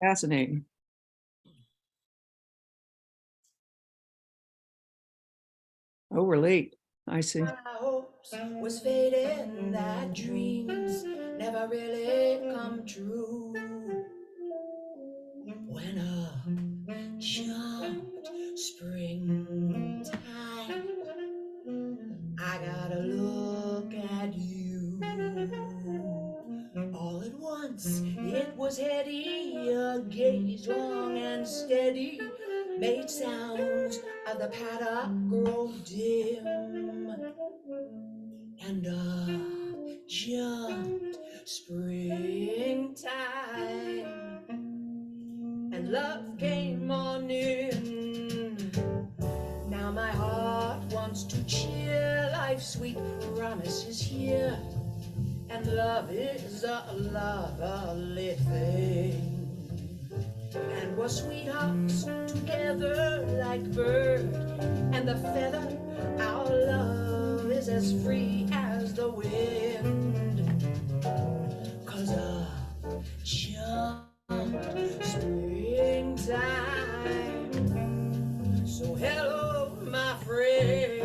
Fascinating. Oh, we're late. I see. My hopes was fading, that dreams never really come true. When up jumped springtime, I gotta look at you. All at once it was heady, a gaze long and steady, made sounds of the paddock grow dim, and up jumped springtime, and love came on in. Now my heart wants to cheer, life's sweet promise is here, and love is a lovely thing. And we're sweethearts together like bird and the feather. Our love is as free as the wind. 'Cause up jumped springtime. So hello, my friend.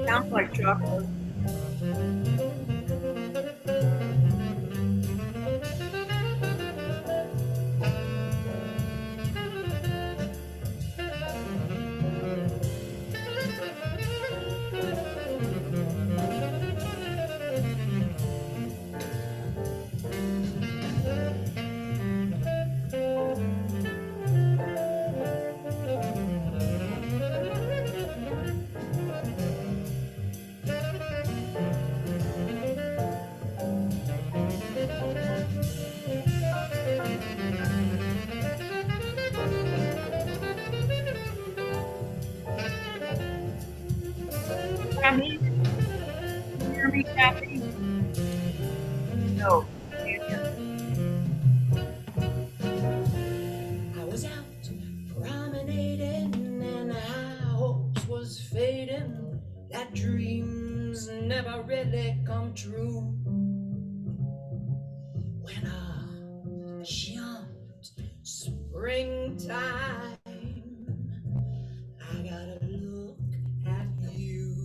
Sounds like chocolate. Cathy? Can you hear me, Cathy? No. I was out promenading and high hopes was fading, that dreams never really come true. When I jumped springtime, I gotta look at you.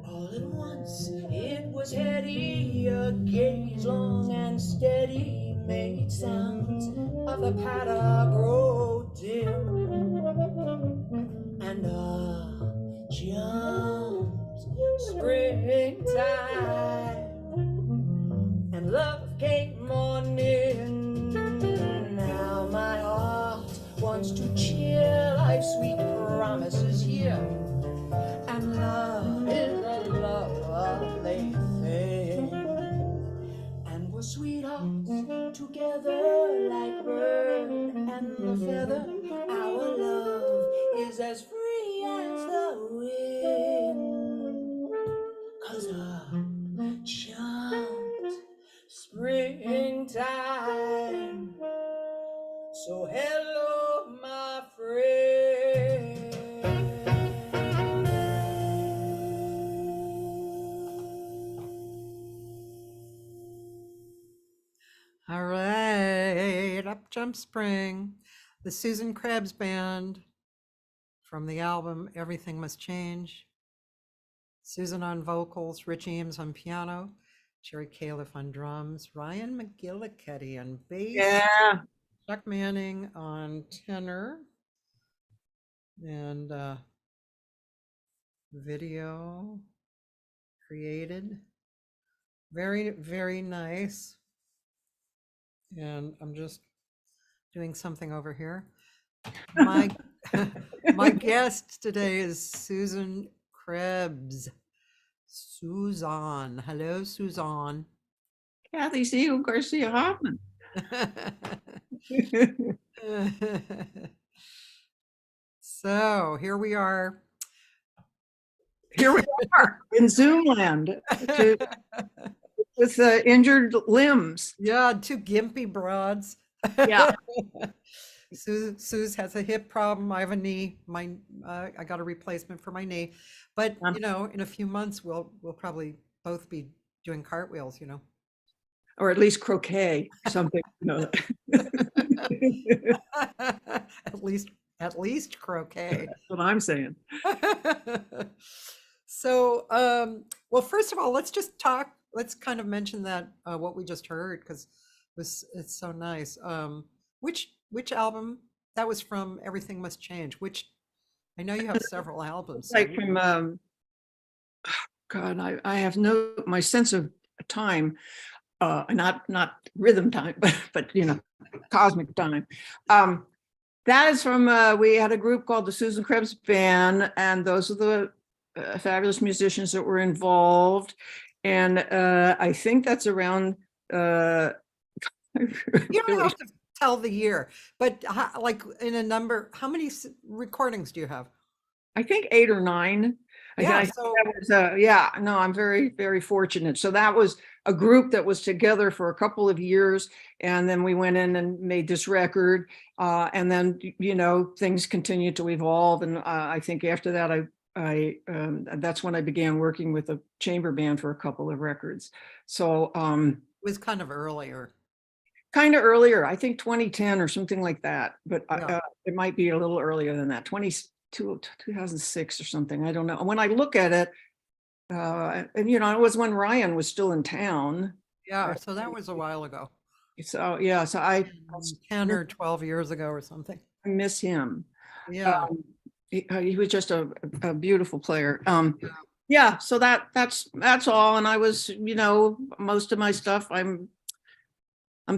All at once it was heady, a gaze long and steady, made sounds of the paddock grow dim, and jumped springtime, and love came on in. Now my heart wants to cheer, life's sweet promise is here, and love is a lovely thing. And we're sweethearts together like bird and the feather. Our love is as free as the wind. 'Cause I jumped springtime. So hello, my friend. All right, Up Jump Spring, the Susan Krebs Band from the album Everything Must Change. Susan on vocals, Rich Eames on piano, Jerry Califf on drums, Ryan McGillicuddy on bass, Yeah. Chuck Manning on tenor, and video created. Very, very nice. And I'm just doing something over here. My my guest today is Susan Krebs. Susan. Hello, Susan. Cathy Segal-Garcia Hoffman. So here we are. Here we are in Zoom land with injured limbs. Yeah, two gimpy broads. Yeah. Suze has a hip problem. I have a knee. I got a replacement for my knee. But you know, in a few months we'll probably both be doing cartwheels, you know. Or at least croquet, something, you know. At least croquet. That's what I'm saying. So, well, first of all, let's just talk. Let's kind of mention that what we just heard, because it's so nice. Which album that was from? Everything Must Change. Which I know you have several albums. Like from God, I have my sense of time, not rhythm time, but you know, cosmic time. That is from we had a group called the SUSAN KREBS Band, and those are the fabulous musicians that were involved. And I think that's around You don't have to tell the year, but like in a number, how many recordings do you have? I think 8 or 9. Yeah, so that was, yeah, no, I'm very, very fortunate. So that was a group that was together for a couple of years, and then we went in and made this record, and then, you know, things continued to evolve. And I think after that, that's when I began working with a chamber band for a couple of records. So it was kind of earlier. I think 2010 or something like that, but Yeah. it might be a little earlier than that, 2006 or something. I don't know. When I look at it, and you know, it was when Ryan was still in town. Yeah, so that was a while ago. So yeah, so I 10 or 12 years ago or something. I miss him. Yeah. He was just a beautiful player. Yeah, so that's all. And I was, you know, most of my stuff, I'm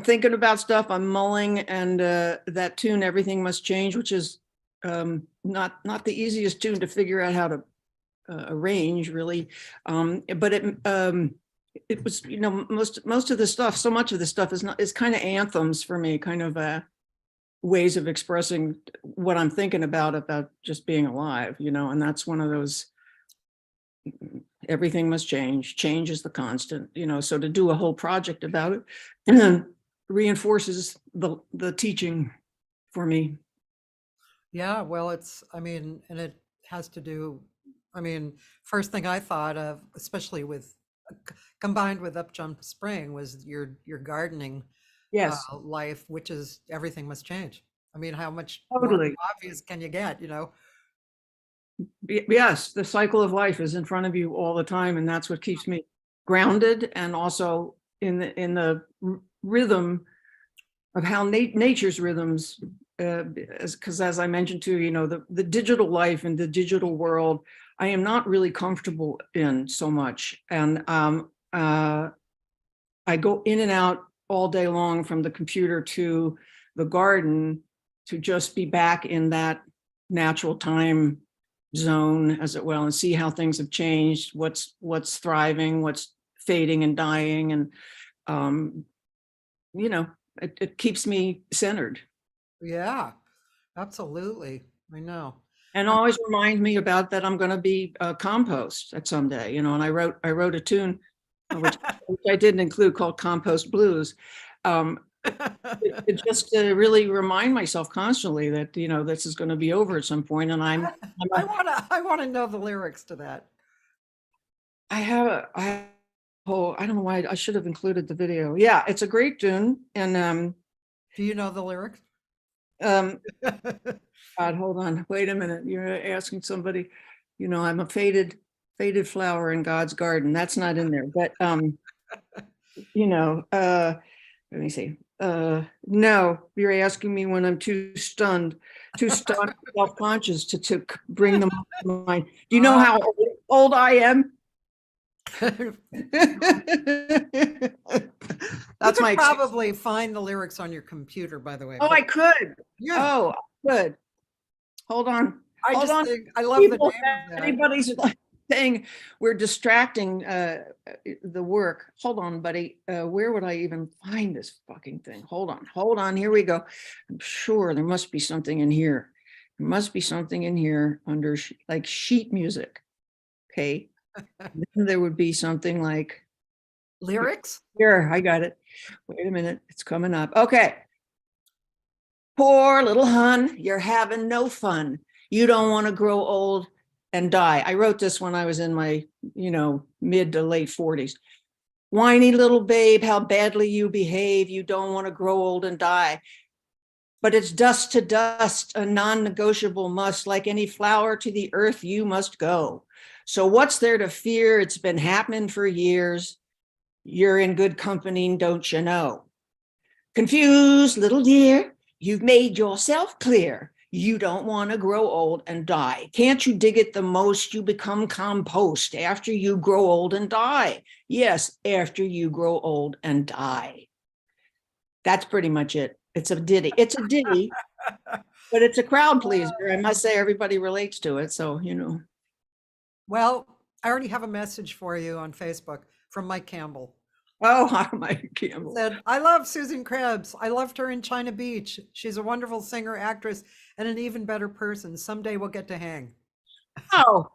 thinking about stuff, I'm mulling, and that tune, Everything Must Change, which is not the easiest tune to figure out how to arrange, really. But it was, you know, most of the stuff, so much of the stuff is kind of anthems for me, kind of ways of expressing what I'm thinking about just being alive, you know. And that's one of those, everything must change. Change is the constant, you know. So to do a whole project about it and then reinforces the teaching for me. Yeah, well, I mean, and it has to do, I mean, first thing I thought of, especially with combined with Up Jump Spring, was your gardening Yes. life, which is Everything Must Change. I mean, how much Totally. more obvious can you get, you know? Yes, the cycle of life is in front of you all the time, and that's what keeps me grounded, and also in the rhythm of how nature's rhythms, because as I mentioned to you, know, the digital life and the digital world, I am not really comfortable in so much, and I go in and out all day long from the computer to the garden to just be back in that natural time zone, as it will, and see how things have changed, what's thriving, what's fading and dying, and you know, it keeps me centered. Yeah, absolutely. I know. And always remind me about that I'm going to be compost at someday, you know. And I wrote a tune, which I didn't include, called Compost Blues. Just to really remind myself constantly that, you know, this is going to be over at some point. And I want to know the lyrics to that. I don't know why I should have included the video. Yeah, it's a great tune. And do you know the lyrics? God, hold on, wait a minute. You're asking somebody, you know, I'm a faded flower in God's garden. That's not in there, but you know, let me see. No, you're asking me when I'm too stunned, self-conscious to bring them up to mind. Do you know how old I am? That's my probably find the lyrics on your computer, by the way. Oh, I could. Yeah. Oh, I could. Hold on. I Hold on. think I love People, the name of that. anybody's saying we're distracting the work. Hold on, buddy. Where would I even find this fucking thing? Hold on. Here we go. I'm sure there must be something in here. There must be something in here under like sheet music. Okay. Then there would be something like, Lyrics? here, I got it. Wait a minute, it's coming up. Okay. Poor little hun, you're having no fun. You don't want to grow old and die. I wrote this when I was in my, mid to late 40s. Whiny little babe, how badly you behave. You don't want to grow old and die. But it's dust to dust, a non-negotiable must. Like any flower to the earth, you must go. So what's there to fear? It's been happening for years. You're in good company, don't you know? Confused little dear, you've made yourself clear. You don't want to grow old and die. Can't you dig it the most? You become compost after you grow old and die. Yes, after you grow old and die. That's pretty much it. It's a ditty. It's a ditty, but it's a crowd pleaser. I must say everybody relates to it. So, Well, I already have a message for you on Facebook from Mike Campbell. Oh, hi, Mike Campbell. Said, I love Susan Krebs. I loved her in China Beach. She's a wonderful singer, actress, and an even better person. Someday we'll get to hang. Oh,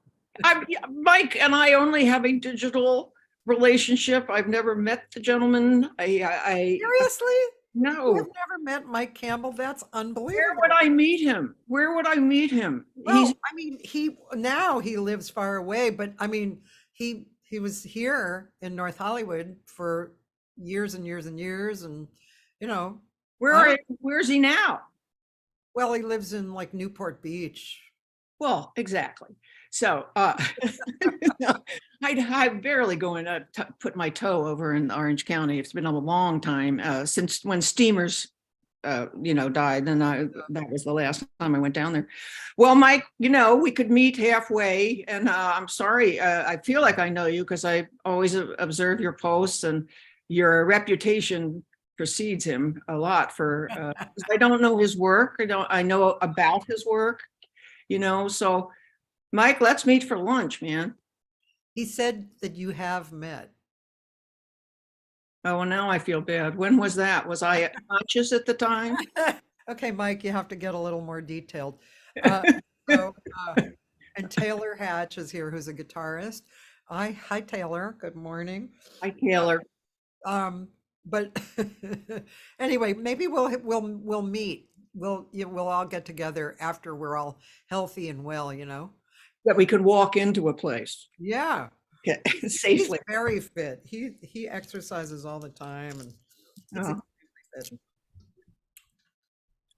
Mike and I only have a digital relationship. I've never met the gentleman. Seriously? No. You've never met Mike Campbell? That's unbelievable. Where would I meet him? Where would I meet him? Well, he lives far away, but he was here in North Hollywood for years and years and years, and where's he now? Well, he lives in like Newport Beach. Well, exactly. So I barely go in put my toe over in Orange County. It's been a long time since when steamers died. Then that was the last time I went down there. Well, Mike, we could meet halfway, and I'm sorry. I feel like I know you because I always observe your posts, and your reputation precedes him a lot for, I don't know his work. I know about his work, so Mike, let's meet for lunch, man. He said that you have met. Oh, well, now I feel bad. When was that? Was I conscious at the time? Okay, Mike, you have to get a little more detailed. And Taylor Hatch is here, who's a guitarist. Hi, Taylor. Good morning. Hi, Taylor. But anyway, maybe we'll meet. We'll all get together after we're all healthy and well, That we could walk into a place. Yeah. Okay. Safely. He's very fit. He exercises all the time, and he's fit.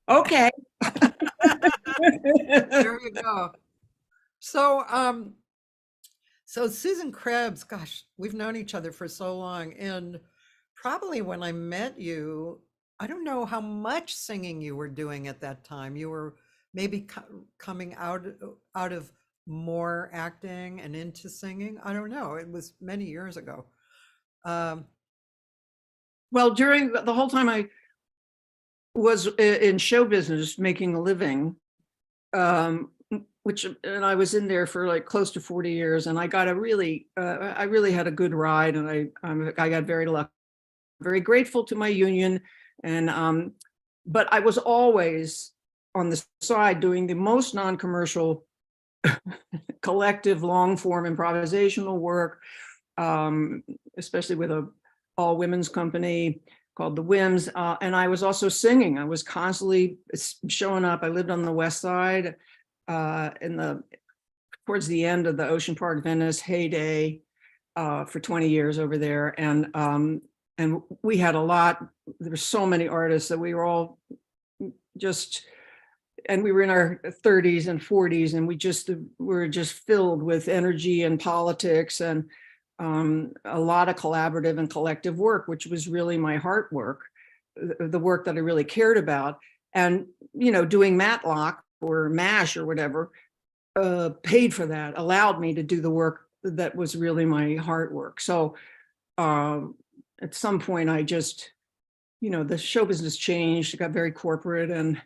Okay. There you go. So Susan Krebs, gosh, we've known each other for so long, and probably when I met you, I don't know how much singing you were doing at that time. You were maybe coming out of more acting and into singing. I don't know. It was many years ago. Well, during the whole time I was in show business, making a living, and I was in there for like close to 40 years, and I got I really had a good ride, and I got very lucky, very grateful to my union, and but I was always on the side doing the most non-commercial collective long form improvisational work, especially with a all women's company called the WIMS. And I was also singing. I was constantly showing up. I lived on the West Side towards the end of the Ocean Park Venice heyday for 20 years over there. And we had a lot, there were so many artists that we were all and we were in our 30s and 40s, and we were just filled with energy and politics, and a lot of collaborative and collective work, which was really my heart work, the work that I really cared about. And, doing Matlock or MASH or whatever, paid for that, allowed me to do the work that was really my heart work. So at some point I just, the show business changed, it got very corporate, and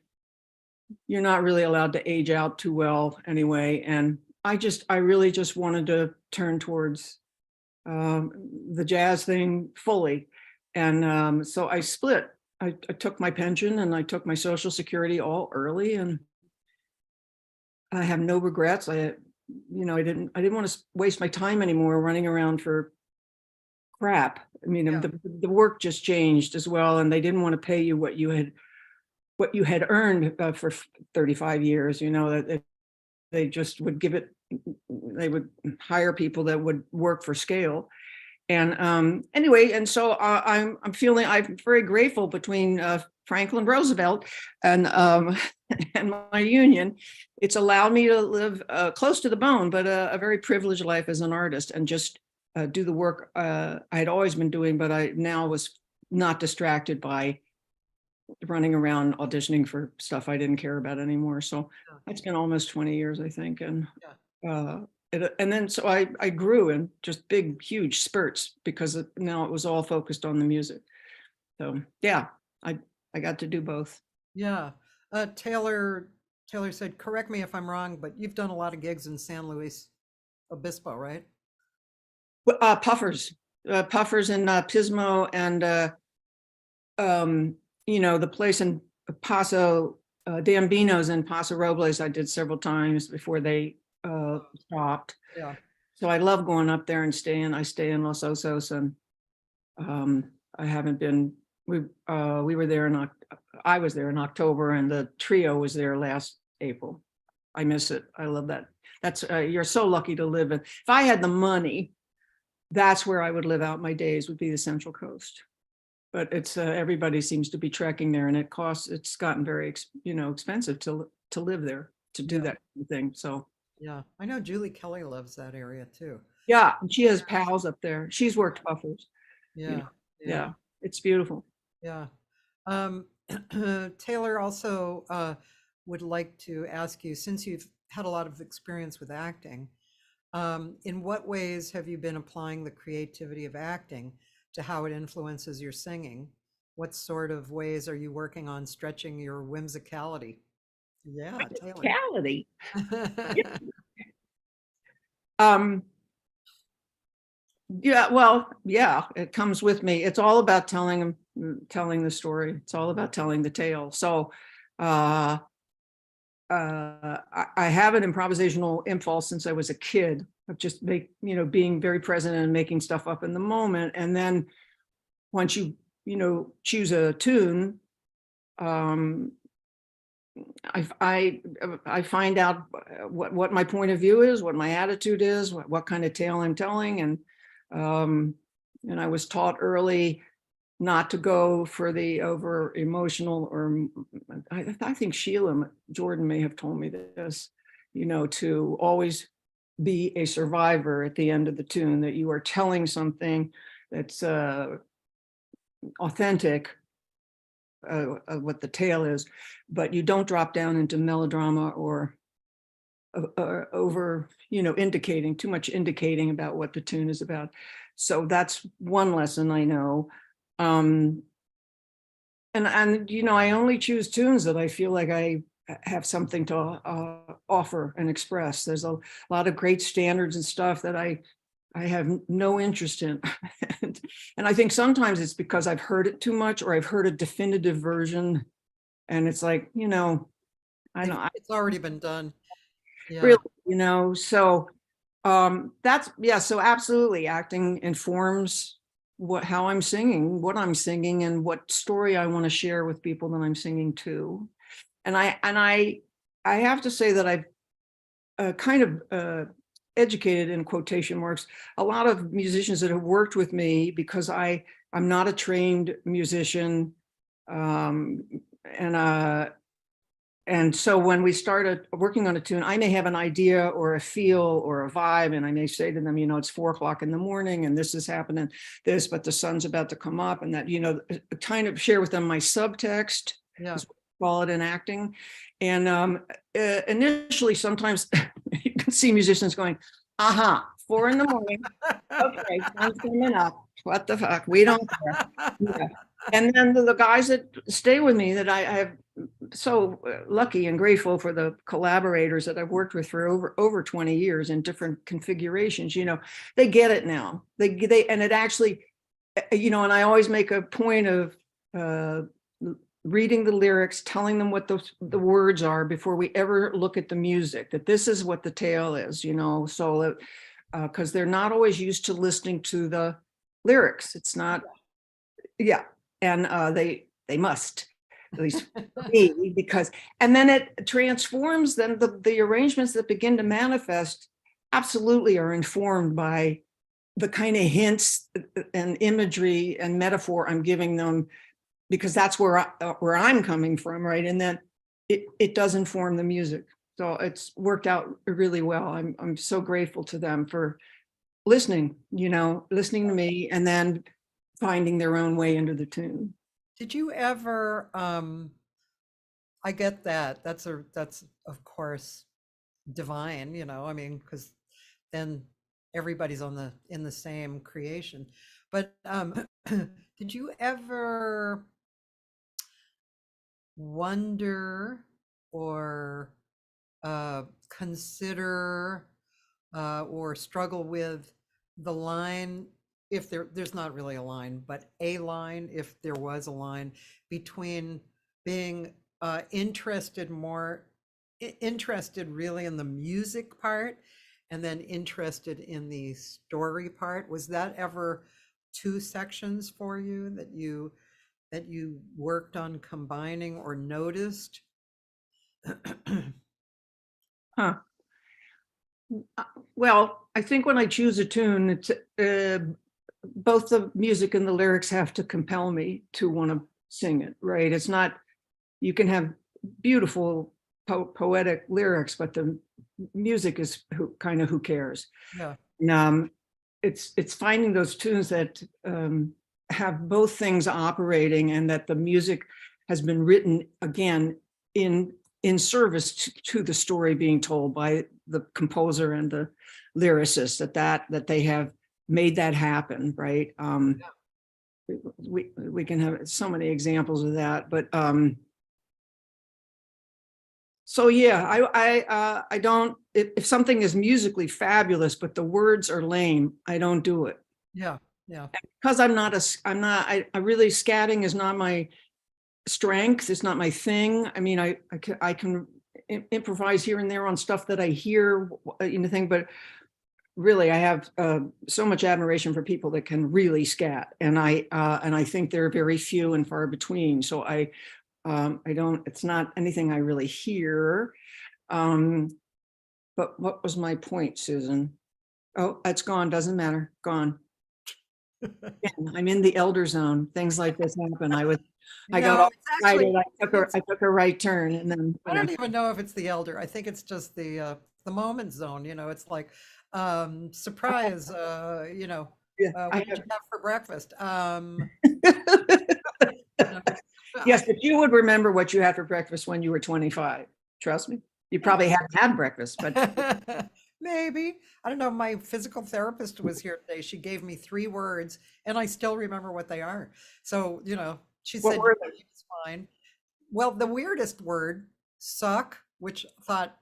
you're not really allowed to age out too well anyway. And I really just wanted to turn towards the jazz thing fully. And so I split. I took my pension and I took my Social Security all early, and I have no regrets. I didn't want to waste my time anymore running around for crap. I mean, Yeah. the work just changed as well, and they didn't want to pay you what you had earned for 35 years. That they just would give it. They would hire people that would work for scale. And anyway, and so I'm very grateful between Franklin Roosevelt and and my union. It's allowed me to live close to the bone, but a very privileged life as an artist, and just do the work I had always been doing, but I now was not distracted by running around auditioning for stuff I didn't care about anymore. So it's been almost 20 years, I think, and and then so I grew in just big, huge spurts because now it was all focused on the music. So yeah, I got to do both. Yeah. Taylor said, correct me if I'm wrong, but you've done a lot of gigs in San Luis Obispo, right? Puffers and Pismo, and the place in Paso, Dambino's in Paso Robles, I did several times before they stopped. Yeah. So I love going up there and staying. I stay in Los Osos, and I haven't been. We were there I was there in October, and the trio was there last April. I miss it. I love that. That's you're so lucky to live in. If I had the money, that's where I would live out my days. Would be the Central Coast. But it's everybody seems to be trekking there, and it's gotten very expensive to live there, to do that kind of thing. So yeah, I know Julie Kelly loves that area too. Yeah, and she has pals up there. She's worked Puffers. Yeah. Yeah, it's beautiful. Yeah. Taylor also would like to ask you, since you've had a lot of experience with acting, in what ways have you been applying the creativity of acting to how it influences your singing? What sort of ways are you working on stretching your whimsicality? Yeah, Taylor. Whimsicality. Yeah, well, yeah, it comes with me. It's all about telling the story. It's all about telling the tale. So I have an improvisational impulse since I was a kid of just being very present and making stuff up in the moment. And then once you choose a tune, I find out what my point of view is, what my attitude is, what kind of tale I'm telling, and I was taught early not to go for the over emotional, or I think Sheila Jordan may have told me this, to always be a survivor at the end of the tune, that you are telling something that's authentic, what the tale is, but you don't drop down into melodrama or over, indicating too much, indicating about what the tune is about. So that's one lesson I know. And I only choose tunes that I feel like I have something to offer and express. There's a lot of great standards and stuff that I have no interest in. And I think sometimes it's because I've heard it too much, or I've heard a definitive version, and it's like, I don't. It's already been done. Yeah. Really, so so absolutely, acting informs how I'm singing, what I'm singing, and what story I want to share with people that I'm singing to. And I have to say that I've kind of educated, in quotation marks, a lot of musicians that have worked with me, because I'm not a trained musician, and so when we started working on a tune, I may have an idea or a feel or a vibe, and I may say to them, it's 4:00 in the morning and this is happening, but the sun's about to come up, and that, kind of share with them my subtext, is what we call it in acting. And initially, sometimes you can see musicians going, 4 in the morning. Okay, sun's coming up. What the fuck? We don't care. Yeah. And then the guys that stay with me, that I have so lucky and grateful for, the collaborators that I've worked with for over 20 years in different configurations, they get it now. They and it actually, and I always make a point of reading the lyrics, telling them what the words are before we ever look at the music, that this is what the tale is, you know, so that, because they're not always used to listening to the lyrics. It's not, yeah, and they must, at least for me, because, and then it transforms, then the arrangements that begin to manifest absolutely are informed by the kind of hints and imagery and metaphor I'm giving them, because that's where I'm coming from, right? And then it does inform the music. So it's worked out really well. I'm so grateful to them for listening, you know, listening to me and then finding their own way into the tune. Did you ever, I get that. That's of course divine, you know, I mean, because then everybody's in the same creation. But did you ever wonder or consider or struggle with the line, if there's not really a line, but a line, if there was a line, between being interested really in the music part and then interested in the story part? Was that ever two sections for you that you worked on combining or noticed? Huh. Well, I think when I choose a tune, it's both the music and the lyrics have to compel me to want to sing it, right? It's not, you can have beautiful poetic lyrics, but the music is who cares. Yeah. And it's finding those tunes that have both things operating, and that the music has been written again in service to the story being told by the composer and the lyricist, that they have made that happen, right? We can have so many examples of that, but so yeah, I don't, if something is musically fabulous but the words are lame, I don't do it. Yeah. Because I really, scatting is not my strength. It's not my thing. I mean, I can improvise here and there on stuff that I hear, anything, but really I have so much admiration for people that can really scat, and I think they're very few and far between. So I don't, it's not anything I really hear. But what was my point, Susan? Oh, it's gone, doesn't matter, gone. I'm in the elder zone. Things like this happen. I got all excited. I took a right turn, and then I don't even know if it's the elder. I think it's just the moment zone. You know, it's like surprise. You know, what did you have for breakfast? Yes, but you would remember what you had for breakfast when you were 25. Trust me. You probably hadn't had breakfast, but maybe. I don't know. My physical therapist was here today. She gave me 3 words and I still remember what they are. So, you know, she said it's fine. Well, the weirdest word, suck, which I thought,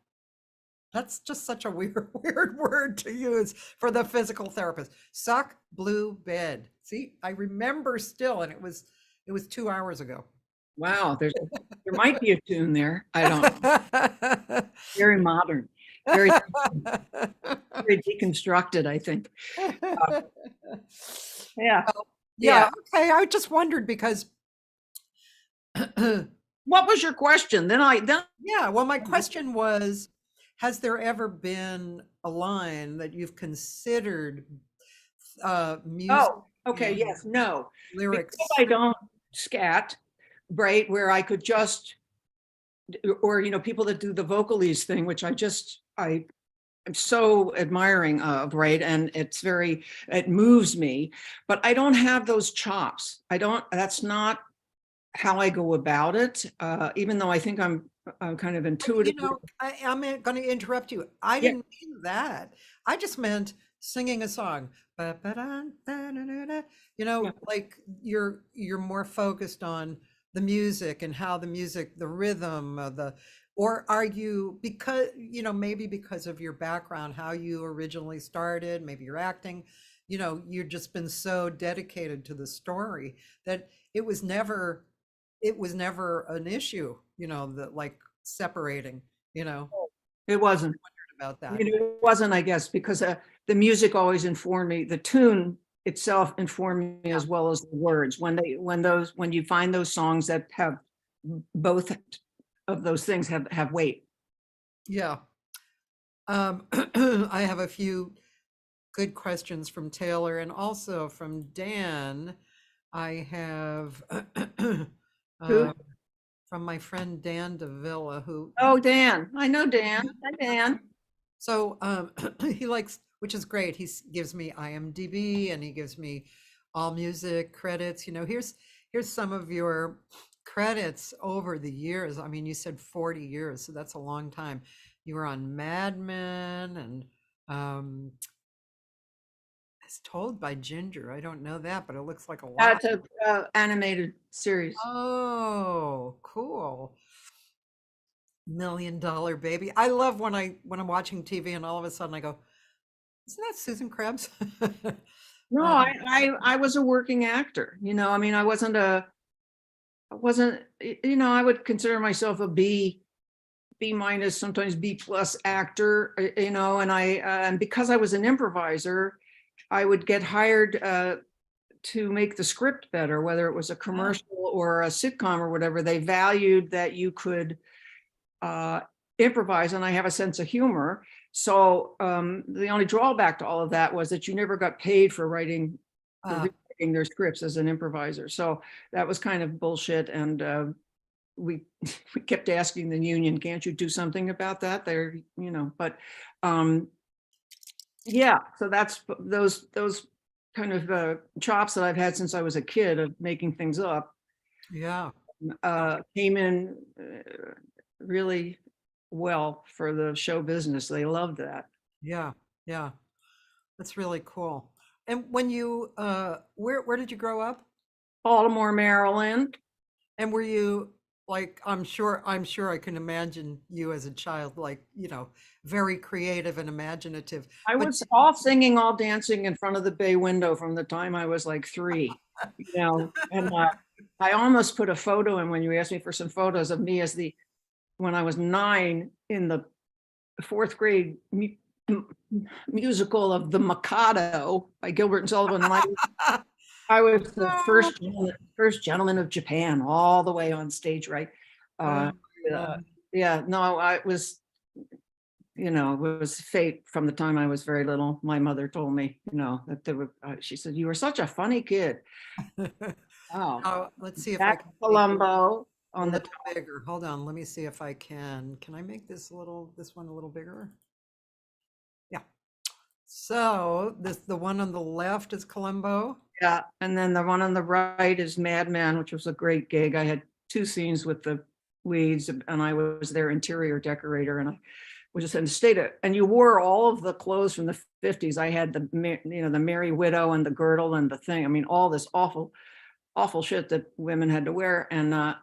that's just such a weird word to use for the physical therapist. Suck, blue bed. See, I remember still, and it was 2 hours ago. Wow, there might be a tune there. I don't know. Very modern, very deconstructed, I think. Yeah. Okay, I just wondered because what was your question? Yeah, well, my question was, has there ever been a line that you've considered music? Oh, okay, yes, no. Lyrics. Because I don't scat, right, where I could just, or, you know, people that do the vocalist thing, which I'm so admiring of, right? And it moves me, but I don't have those chops. That's not how I go about it, even though I think I'm kind of intuitive. You know, I'm going to interrupt you. I didn't mean that. I just meant singing a song. You know, like you're more focused on the music and how the music, the rhythm of or are you, because, you know, maybe because of your background, how you originally started, maybe you're acting, you know, you've just been so dedicated to the story that it was never it was never an issue, you know, that like separating, you know, It wasn't. about I that. mean, it wasn't, I guess, because the music always informed me. The tune itself informed me as well as the words. When you find those songs that have both of those things have weight. Yeah. I have a few good questions from Taylor and also from Dan. I have Who? from my friend Dan DeVilla, who Oh, Dan. I know Dan. Hi, Dan. so he likes, which is great. Gives me IMDb and he gives me all music credits. You know, here's some of your credits over the years. I mean, you said 40 years, so that's a long time. You were on Mad Men and it's told by Ginger. I don't know that, but it looks like a lot. It's a animated series. Oh, cool. $1 Million Baby. I love when I'm watching TV and all of a sudden I go, isn't that Susan Krebs? No, I was a working actor. You know, I mean, I wasn't, you know, I would consider myself a B minus, sometimes B plus actor, you know, and because I was an improviser, I would get hired to make the script better, whether it was a commercial or a sitcom or whatever. They valued that you could improvise, and I have a sense of humor. So the only drawback to all of that was that you never got paid for writing their scripts as an improviser. So that was kind of bullshit. And we kept asking the union, can't you do something about that? There, you know, but yeah, so that's those kind of chops that I've had since I was a kid of making things up. Yeah. Came in really well for the show business. They loved that. Yeah. Yeah. That's really cool. And when you where did you grow up? Baltimore, Maryland. And were you like, I'm sure I can imagine you as a child, like, you know, very creative and imaginative. I was all singing, all dancing in front of the bay window from the time I was like 3, you know, and I almost put a photo in when you asked me for some photos of me as when I was 9 in the 4th grade musical of The Mikado by Gilbert Sullivan. I was the first gentleman of Japan, all the way on stage, right? Yeah, no, I was, you know, it was fate from the time I was very little. My mother told me, you know, that there were, she said, you were such a funny kid. Oh, let's see if I can Columbo on the top. bigger. Hold on, let me see if I can. Can I make this one a little bigger? Yeah. So the one on the left is Columbo. Yeah, and then the one on the right is Mad Men, which was a great gig. I had 2 scenes with the leads, and I was their interior decorator, and I was just in the state of, and you wore all of the clothes from the 50s. I had the, you know, the Merry Widow and the girdle and the thing. I mean, all this awful shit that women had to wear, and I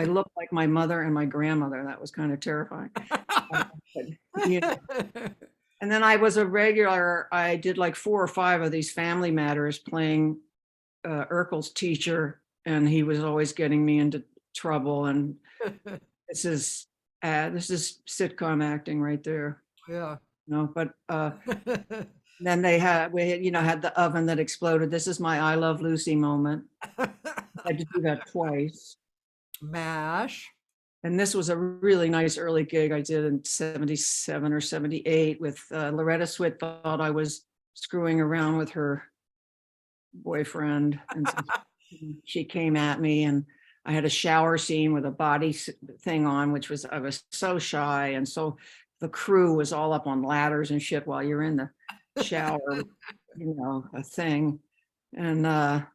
looked like my mother and my grandmother. That was kind of terrifying. You know. And then I was a regular. I did like 4 or 5 of these Family Matters, playing Urkel's teacher, and he was always getting me into trouble. And this is sitcom acting right there. Yeah. No, but then we you know, had the oven that exploded. This is my I Love Lucy moment. I had to do that twice. MASH. And this was a really nice early gig I did in 77 or 78 with Loretta Swit. Thought I was screwing around with her boyfriend. And so she came at me, and I had a shower scene with a body thing on, I was so shy. And so the crew was all up on ladders and shit while you're in the shower, you know, a thing. And I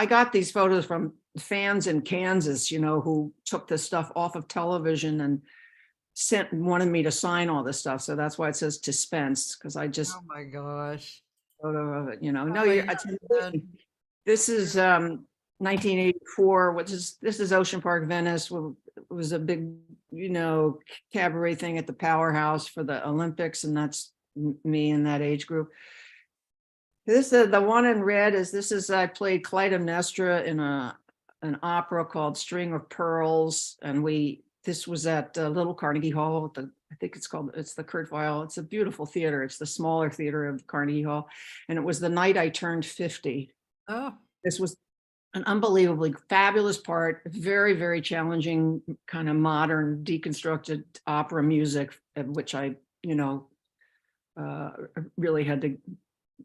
got these photos from fans in Kansas, you know, who took this stuff off of television and wanted me to sign all this stuff. So that's why it says to Spence, because I just, oh my gosh, photo of it, you know. No, this is 1984. This is Ocean Park, Venice. It was a big, you know, cabaret thing at the Powerhouse for the Olympics, and that's me in that age group. This the one in red is I played Clytemnestra in a an opera called String of Pearls, and this was at Little Carnegie Hall. I think it's the Kurt Weill. It's a beautiful theater. It's the smaller theater of Carnegie Hall, and it was the night I turned 50. Oh, This was an unbelievably fabulous part, very, very challenging, kind of modern, deconstructed opera music, which I, really had to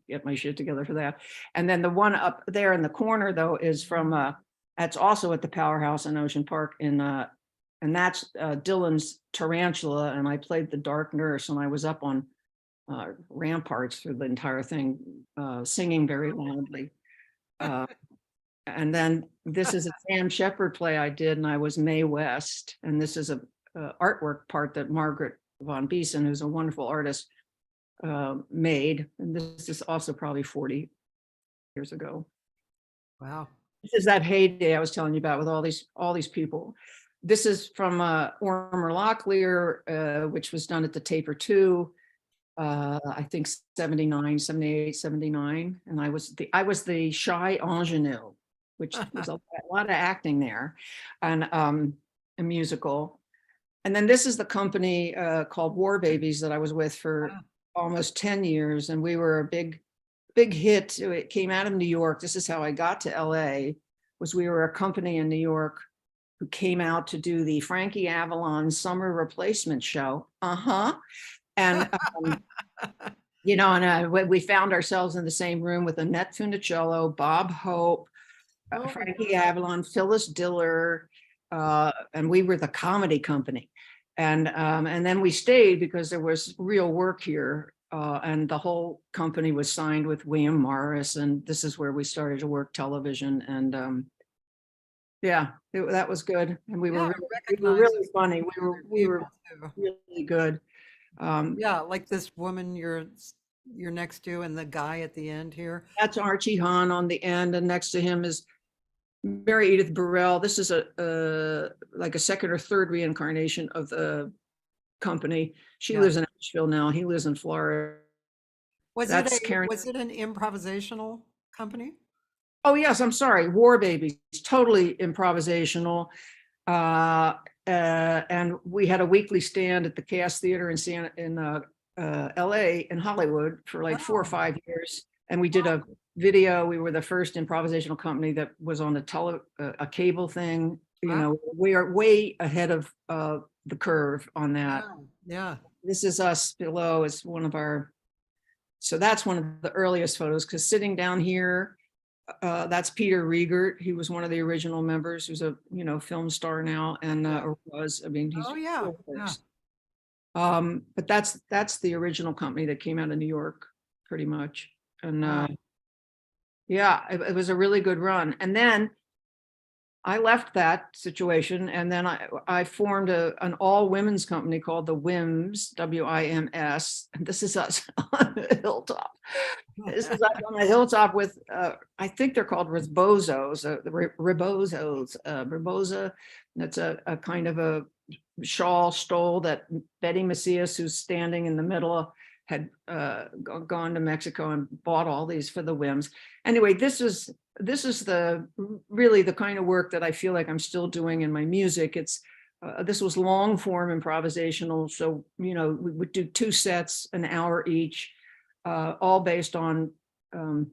get my shit together for that. And then the one up there in the corner, though, is from, that's also at the Powerhouse in Ocean Park and that's Dylan's Tarantula, and I played the dark nurse, and I was up on ramparts through the entire thing, singing very loudly. And then this is a Sam Shepard play I did, and I was Mae West. And this is a artwork part that Margaret von Biesen, who's a wonderful artist, made. And this is also probably 40 years ago. wow. This is that heyday I was telling you about with all these people. This is from Ormer Locklear, which was done at the Taper 2. I think 79, 78, 79. And I was the shy ingenue, which was a lot of acting there, and a musical. And then this is the company called War Babies that I was with for almost 10 years. And we were a big hit. It came out of New York. This is how I got to LA, was we were a company in New York who came out to do the Frankie Avalon summer replacement show. And, we found ourselves in the same room with Annette Funicello, Bob Hope, Frankie Avalon, Phyllis Diller, and we were the comedy company. And then we stayed because there was real work here. And the whole company was signed with William Morris. And this is where we started to work television. And that was good. And we were really funny. We were really good. Like this woman you're next to, and the guy at the end here. That's Archie Hahn on the end, and next to him is Mary Edith Burrell. This is like a second or third reincarnation of the company. She lives in Asheville now. He lives in Florida. Was it an improvisational company? Oh yes, I'm sorry. War Babies, totally improvisational. And we had a weekly stand at the Cass Theater in LA in Hollywood for like 4 or 5 years. And we did a video. We were the first improvisational company that was on a cable thing. We are way ahead of the curve on that. Yeah. This is us below. It's so that's one of the earliest photos, because sitting down here, that's Peter Riegert. He was one of the original members, who's a film star now, and or was. I mean, he's but that's the original company that came out of New York, pretty much. And it was a really good run. And then I left that situation, and then I formed an all women's company called the WIMS, WIMS. And this is us on the hilltop. This is us on the hilltop with, I think they're called rebozos, reboza. That's a kind of a shawl stole that Betty Macias, who's standing in the middle, had gone to Mexico and bought all these for the WIMS. Anyway, this is really the kind of work that I feel like I'm still doing in my music. This was long form improvisational. So, we would do 2 sets, an hour each, all based on a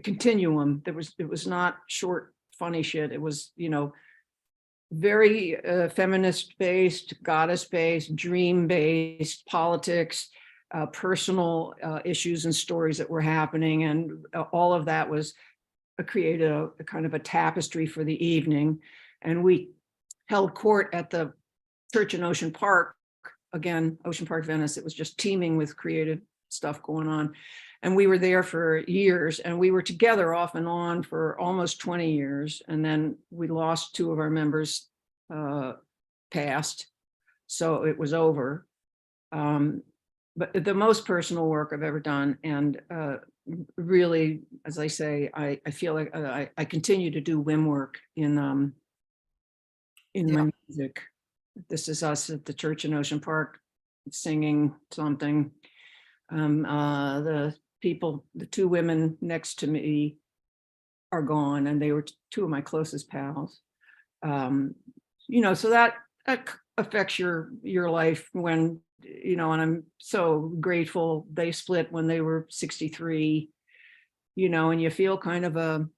continuum. It was not short, funny shit. It was, very feminist based, goddess based, dream based, politics, personal issues and stories that were happening. And all of that was created a kind of a tapestry for the evening. And we held court at the church in Ocean Park, again, Ocean Park, Venice. It was just teeming with creative stuff going on. And we were there for years, and we were together off and on for almost 20 years. And then we lost 2 of our members, passed. So it was over. But the most personal work I've ever done. And really, as I say, I feel like I continue to do WIM work in my music. This is us at the church in Ocean Park singing something. The 2 women next to me are gone, and they were 2 of my closest pals. So that affects your life when, and I'm so grateful they split when they were 63, and you feel kind of an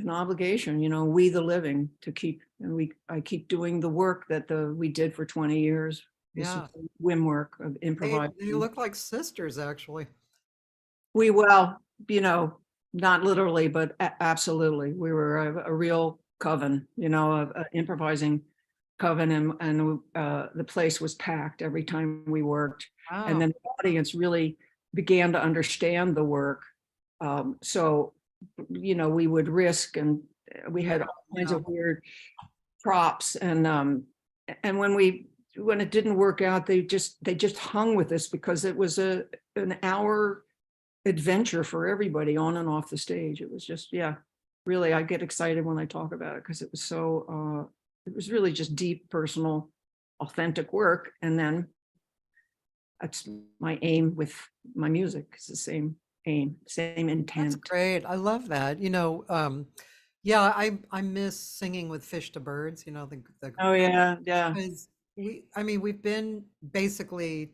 obligation, we the living to keep, and I keep doing the work that we did for 20 years. This Yeah. whim work of They improvising. look like sisters, actually. Well, not literally, but absolutely. We were a real coven, a improvising coven, and the place was packed every time we worked. And Wow. then the audience really began to understand the work. So, we would risk, and we had all kinds of weird props. And when it didn't work out, they just hung with us, because it was an hour adventure for everybody on and off the stage. It was just, really, I get excited when I talk about it, because it was so, it was really just deep, personal, authentic work. And then that's my aim with my music. It's the same aim, same intent. That's great. I love that. Yeah, I miss singing with Fish to Birds, the Oh yeah, yeah. because we've been basically,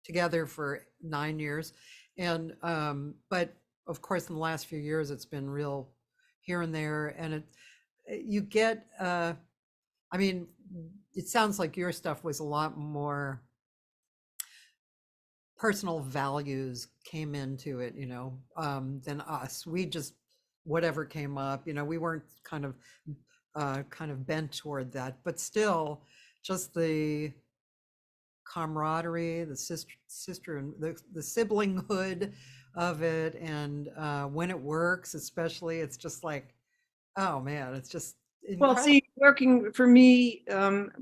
together for 9 years. And but of course in the last few years it's been real here and there. And you get it sounds like your stuff was a lot more personal values came into it, than us. We just, whatever came up, we weren't kind of bent toward that, but still just the camaraderie, the sister and the siblinghood of it. And when it works, especially, it's just like, oh man, it's just Well, incredible. see, working for me,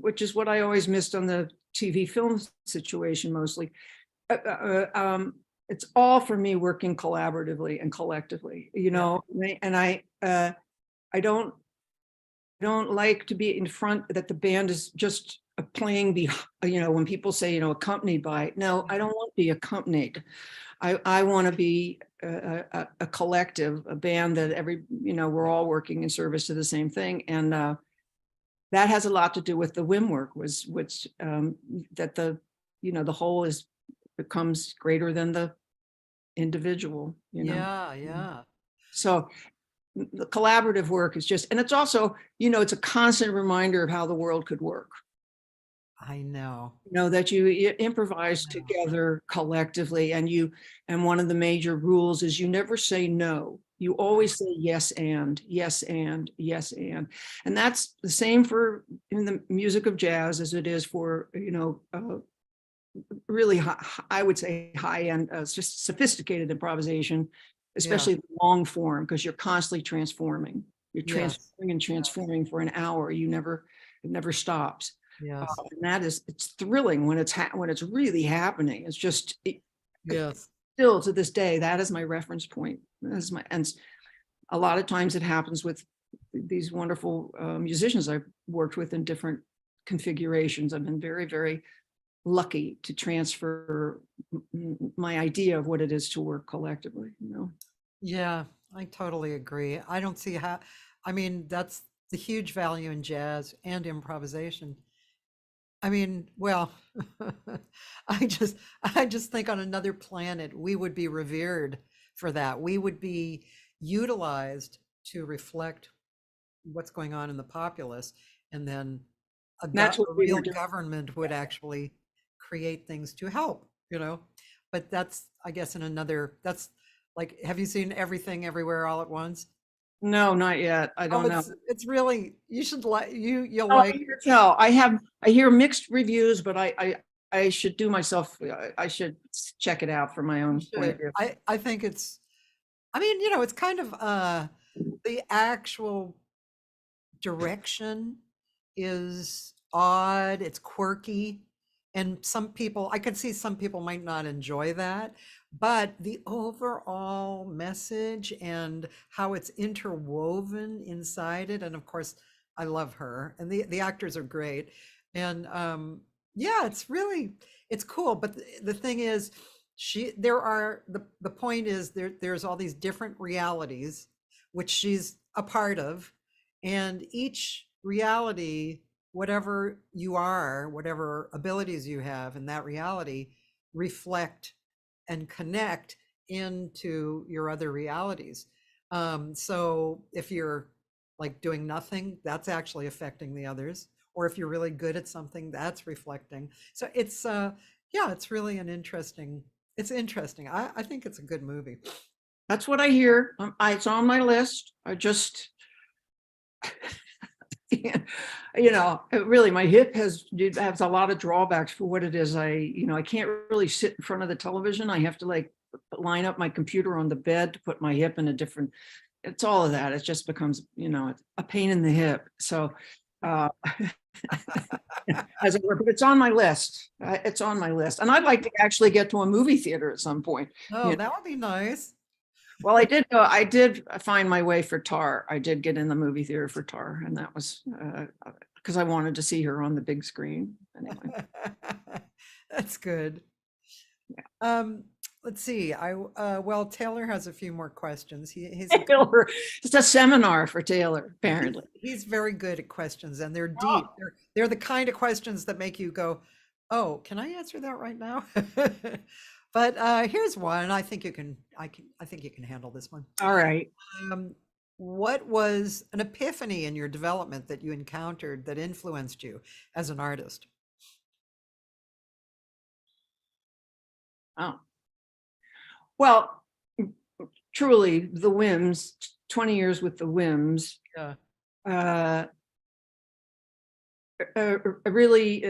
which is what I always missed on the TV film situation mostly, it's all for me working collaboratively and collectively, and I don't like to be in front, that the band is just playing when people say, accompanied by. No, I don't want to be accompanied. I want to be a collective, a band that we're all working in service to the same thing. And that has a lot to do with the whim work, which that the whole becomes greater than the individual, Yeah. So the collaborative work is just, and it's also, it's a constant reminder of how the world could work. I know. That you improvise together collectively, and one of the major rules is you never say no. You always say yes and, yes and, yes and. And that's the same in the music of jazz as it is for, really high, I would say high-end, just sophisticated improvisation, especially the long form, because you're constantly transforming. You're transforming and transforming for an hour. It never stops. Yes. And it's thrilling when it's really happening. It's just, Yes. Still to this day, that is my reference point. And a lot of times it happens with these wonderful musicians I've worked with in different configurations. I've been very, very lucky to transfer my idea of what it is to work collectively, Yeah, I totally agree. I don't see how, that's the huge value in jazz and improvisation. Well, I just think on another planet, we would be revered for that. We would be utilized to reflect what's going on in the populace. And then That's what a we real were doing. government would actually create things to help, but that's, I guess, that's like, have you seen Everything Everywhere All at Once? No, not yet. I don't know. It's really, you should you'll Oh, like. I can tell. I hear mixed reviews, but I should do myself. I should check it out for my own point of view. I think it's, it's kind of the actual direction is odd, it's quirky, and I could see some people might not enjoy that, but the overall message and how it's interwoven inside it, and of course I love her, and the actors are great, and it's cool. But the thing is, the point is there's all these different realities which she's a part of, and each reality, whatever you are, whatever abilities you have in that reality, reflect and connect into your other realities. So if you're like doing nothing, that's actually affecting the others. Or if you're really good at something, that's reflecting. So it's yeah, it's really an interesting, it's interesting. I think it's a good movie. That's what I hear. It's on my list. I just, really, my hip has a lot of drawbacks for what it is. I can't really sit in front of the television. I have to like line up my computer on the bed to put my hip in a different, it's all of that. It just becomes, a pain in the hip. So, as it were, but it's on my list. It's on my list. And I'd like to actually get to a movie theater at some point. Oh, that would be nice. Well, I did find my way for Tar. I did get in the movie theater for Tar, and that was because I wanted to see her on the big screen. Anyway. That's good. Yeah. Let's see. Well, Taylor has a few more questions. He's Taylor, it's a seminar for Taylor, apparently. he's very good at questions, and they're deep. Oh. They're the kind of questions that make you go, "Oh, can I answer that right now?" But here's one. I think you can handle this one. All right. What was an epiphany in your development that you encountered that influenced you as an artist? Oh. Well, truly, the WIMS, 20 years with the WIMS, Yeah. really,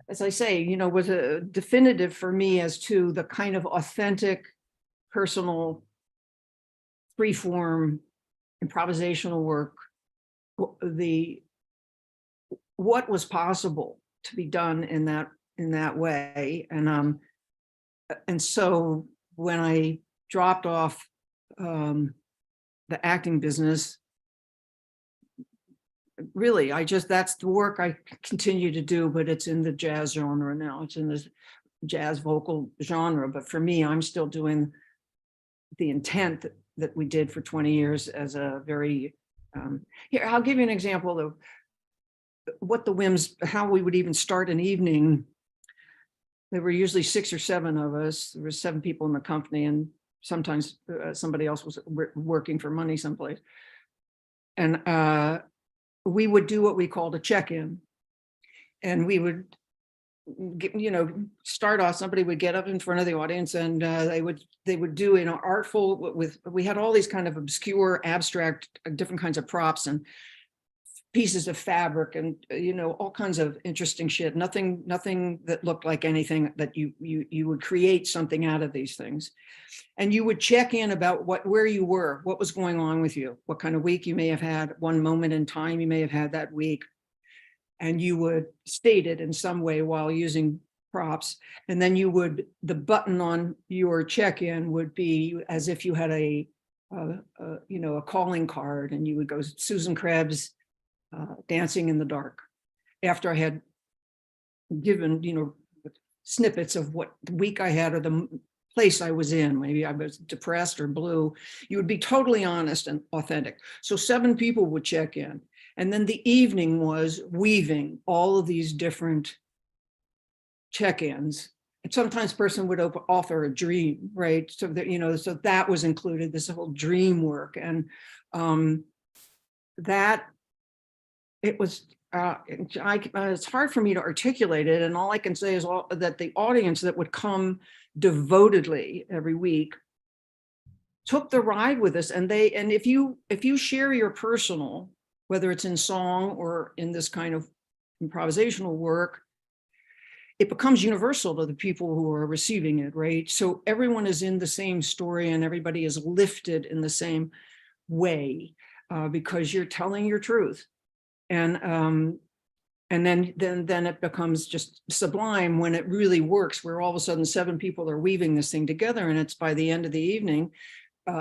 as I say, was a definitive for me as to the kind of authentic, personal, freeform, improvisational work, what was possible to be done in that way. And so when I dropped off the acting business, really, that's the work I continue to do, but it's in the jazz genre now. It's in the jazz vocal genre. But for me, I'm still doing the intent that we did for 20 years as a very, here, I'll give you an example of what the WIMS, how we would even start an evening. There were usually 6 or 7 of us. There were 7 people in the company, and sometimes somebody else was working for money someplace. And we would do what we called a check-in, and we would, start off. Somebody would get up in front of the audience, and they would do an artful we had all these kind of obscure, abstract, different kinds of props and pieces of fabric, and all kinds of interesting shit. Nothing that looked like anything that you would create something out of these things. And you would check in about where you were, what was going on with you, what kind of week you may have had, one moment in time you may have had that week, and you would state it in some way while using props. And then the button on your check-in would be as if you had a calling card, and you would go, Susan Krebs, Dancing in the Dark, after I had given, snippets of what week I had or the place I was in. Maybe I was depressed or blue. You would be totally honest and authentic. So 7 people would check in. And then the evening was weaving all of these different check-ins. And sometimes a person would author a dream, right? So that, so that was included, this whole dream work. And that, it was, it's hard for me to articulate it. And all I can say is that the audience that would come devotedly every week took the ride with us. And if you share your personal, whether it's in song or in this kind of improvisational work, it becomes universal to the people who are receiving it, right? So everyone is in the same story, and everybody is lifted in the same way because you're telling your truth. And then it becomes just sublime when it really works, where all of a sudden 7 people are weaving this thing together, and it's by the end of the evening,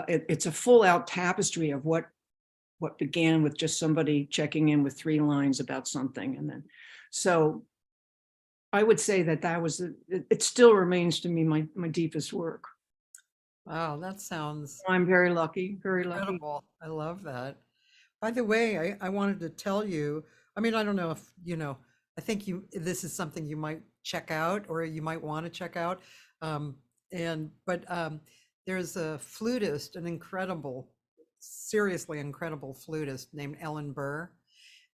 it's a full out tapestry of what began with just somebody checking in with 3 lines about something. And then, so I would say that was, it still remains to me my deepest work. Wow, that sounds I'm very lucky, very lucky. incredible. I love that. By the way, I wanted to tell you, I mean, I don't know if, I think this is something you might check out or you might want to check out. Um, but there's a flutist, an incredible, seriously incredible flutist named Ellen Burr.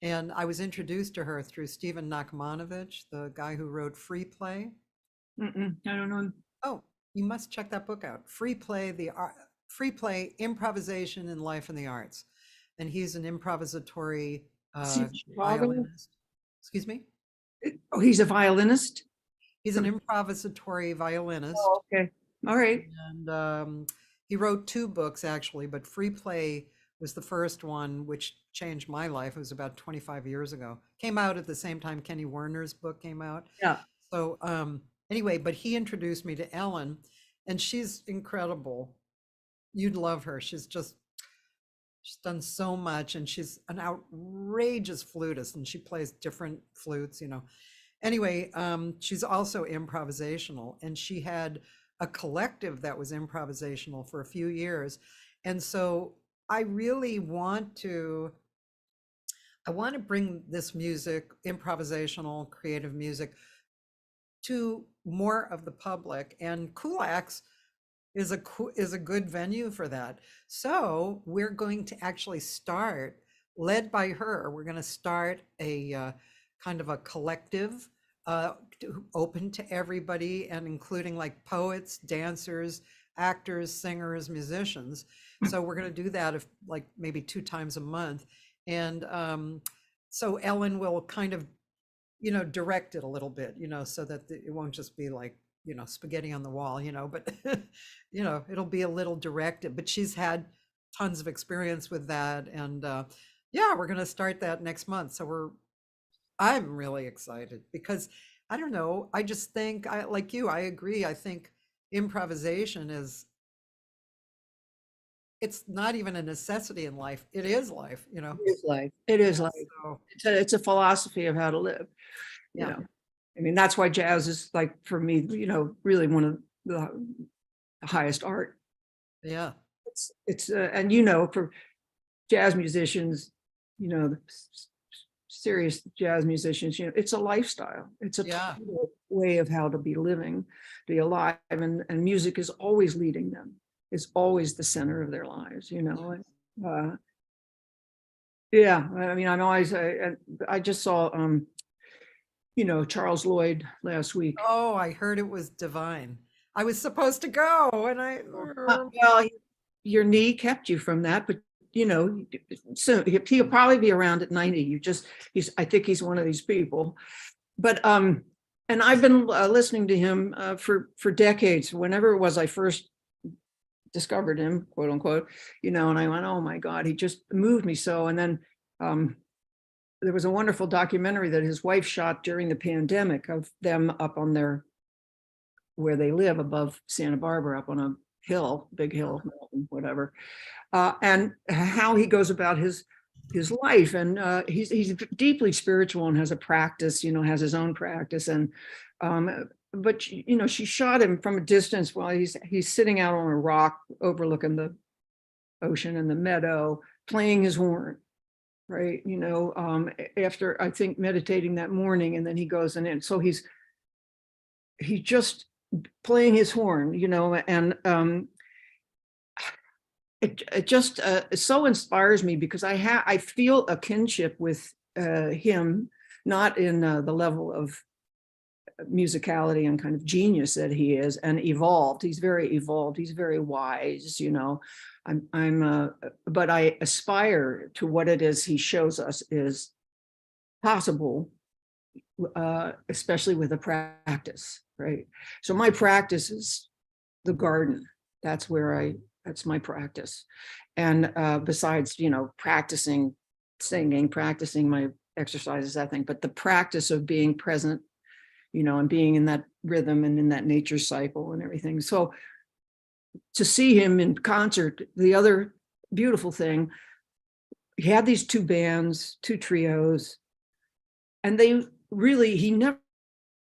And I was introduced to her through Stephen Nachmanovich, the guy who wrote Free Play. I don't know. Oh, you must check that book out. Free Play, Improvisation in Life and the Arts. And he's an improvisatory Is he Chicago? violinist. Excuse me? Oh, he's a violinist? He's an improvisatory violinist. Oh, okay. All right. And he wrote 2 books actually, but Free Play was the first one, which changed my life. It was about 25 years ago. Came out at the same time Kenny Werner's book came out. Yeah. So anyway, but he introduced me to Ellen, and she's incredible. You'd love her. She's done so much, and she's an outrageous flutist, and she plays different flutes, Anyway, she's also improvisational, and she had a collective that was improvisational for a few years. And so I really want to bring this music, improvisational, creative music, to more of the public, and Kulak's is a good venue for that. So we're going to actually start, led by her, we're going to start a kind of a collective open to everybody, and including like poets, dancers, actors, singers, musicians. So we're going to do that if like maybe 2 times a month. And so Ellen will kind of, direct it a little bit, so that it won't just be like, spaghetti on the wall, but, it'll be a little directed, but she's had tons of experience with that. And yeah, we're going to start that next month. So I'm really excited because I don't know. I just think like you, I agree. I think improvisation it's not even a necessity in life. It is life, It is life. It is life. So, It's a philosophy of how to live. yeah. I mean, that's why jazz is like, for me, really one of the highest art. Yeah. It's and for jazz musicians, the serious jazz musicians, it's a lifestyle. It's a Yeah. way of how to be living, be alive, and music is always leading them. It's always the center of their lives, yeah. I mean, I'm always. I just saw, Charles Lloyd last week. Oh, I heard it was divine. I was supposed to go, and Well, your knee kept you from that, but so he'll probably be around at 90. I think he's one of these people. But and I've been listening to him for decades. Whenever it was I first discovered him, quote unquote, and I went, oh my God, he just moved me so. And then there was a wonderful documentary that his wife shot during the pandemic of them up on where they live above Santa Barbara, up on a hill, big hill, mountain, whatever, and how he goes about his life. And he's deeply spiritual and has a practice, has his own practice. And but she shot him from a distance while he's sitting out on a rock overlooking the ocean and the meadow, playing his horn, right? After I think meditating that morning, and then he goes in. So he's just playing his horn, and it just so inspires me, because I feel a kinship with him, not in the level of musicality and kind of genius that he is, and evolved. He's very evolved. He's very wise, but I aspire to what it is he shows us is possible, especially with a practice, right? So my practice is the garden. That's my practice. And besides, practicing singing, practicing my exercises, I think, but the practice of being present, and being in that rhythm and in that nature cycle and everything. So to see him in concert, the other beautiful thing, he had these 2 bands, 2 trios, and he never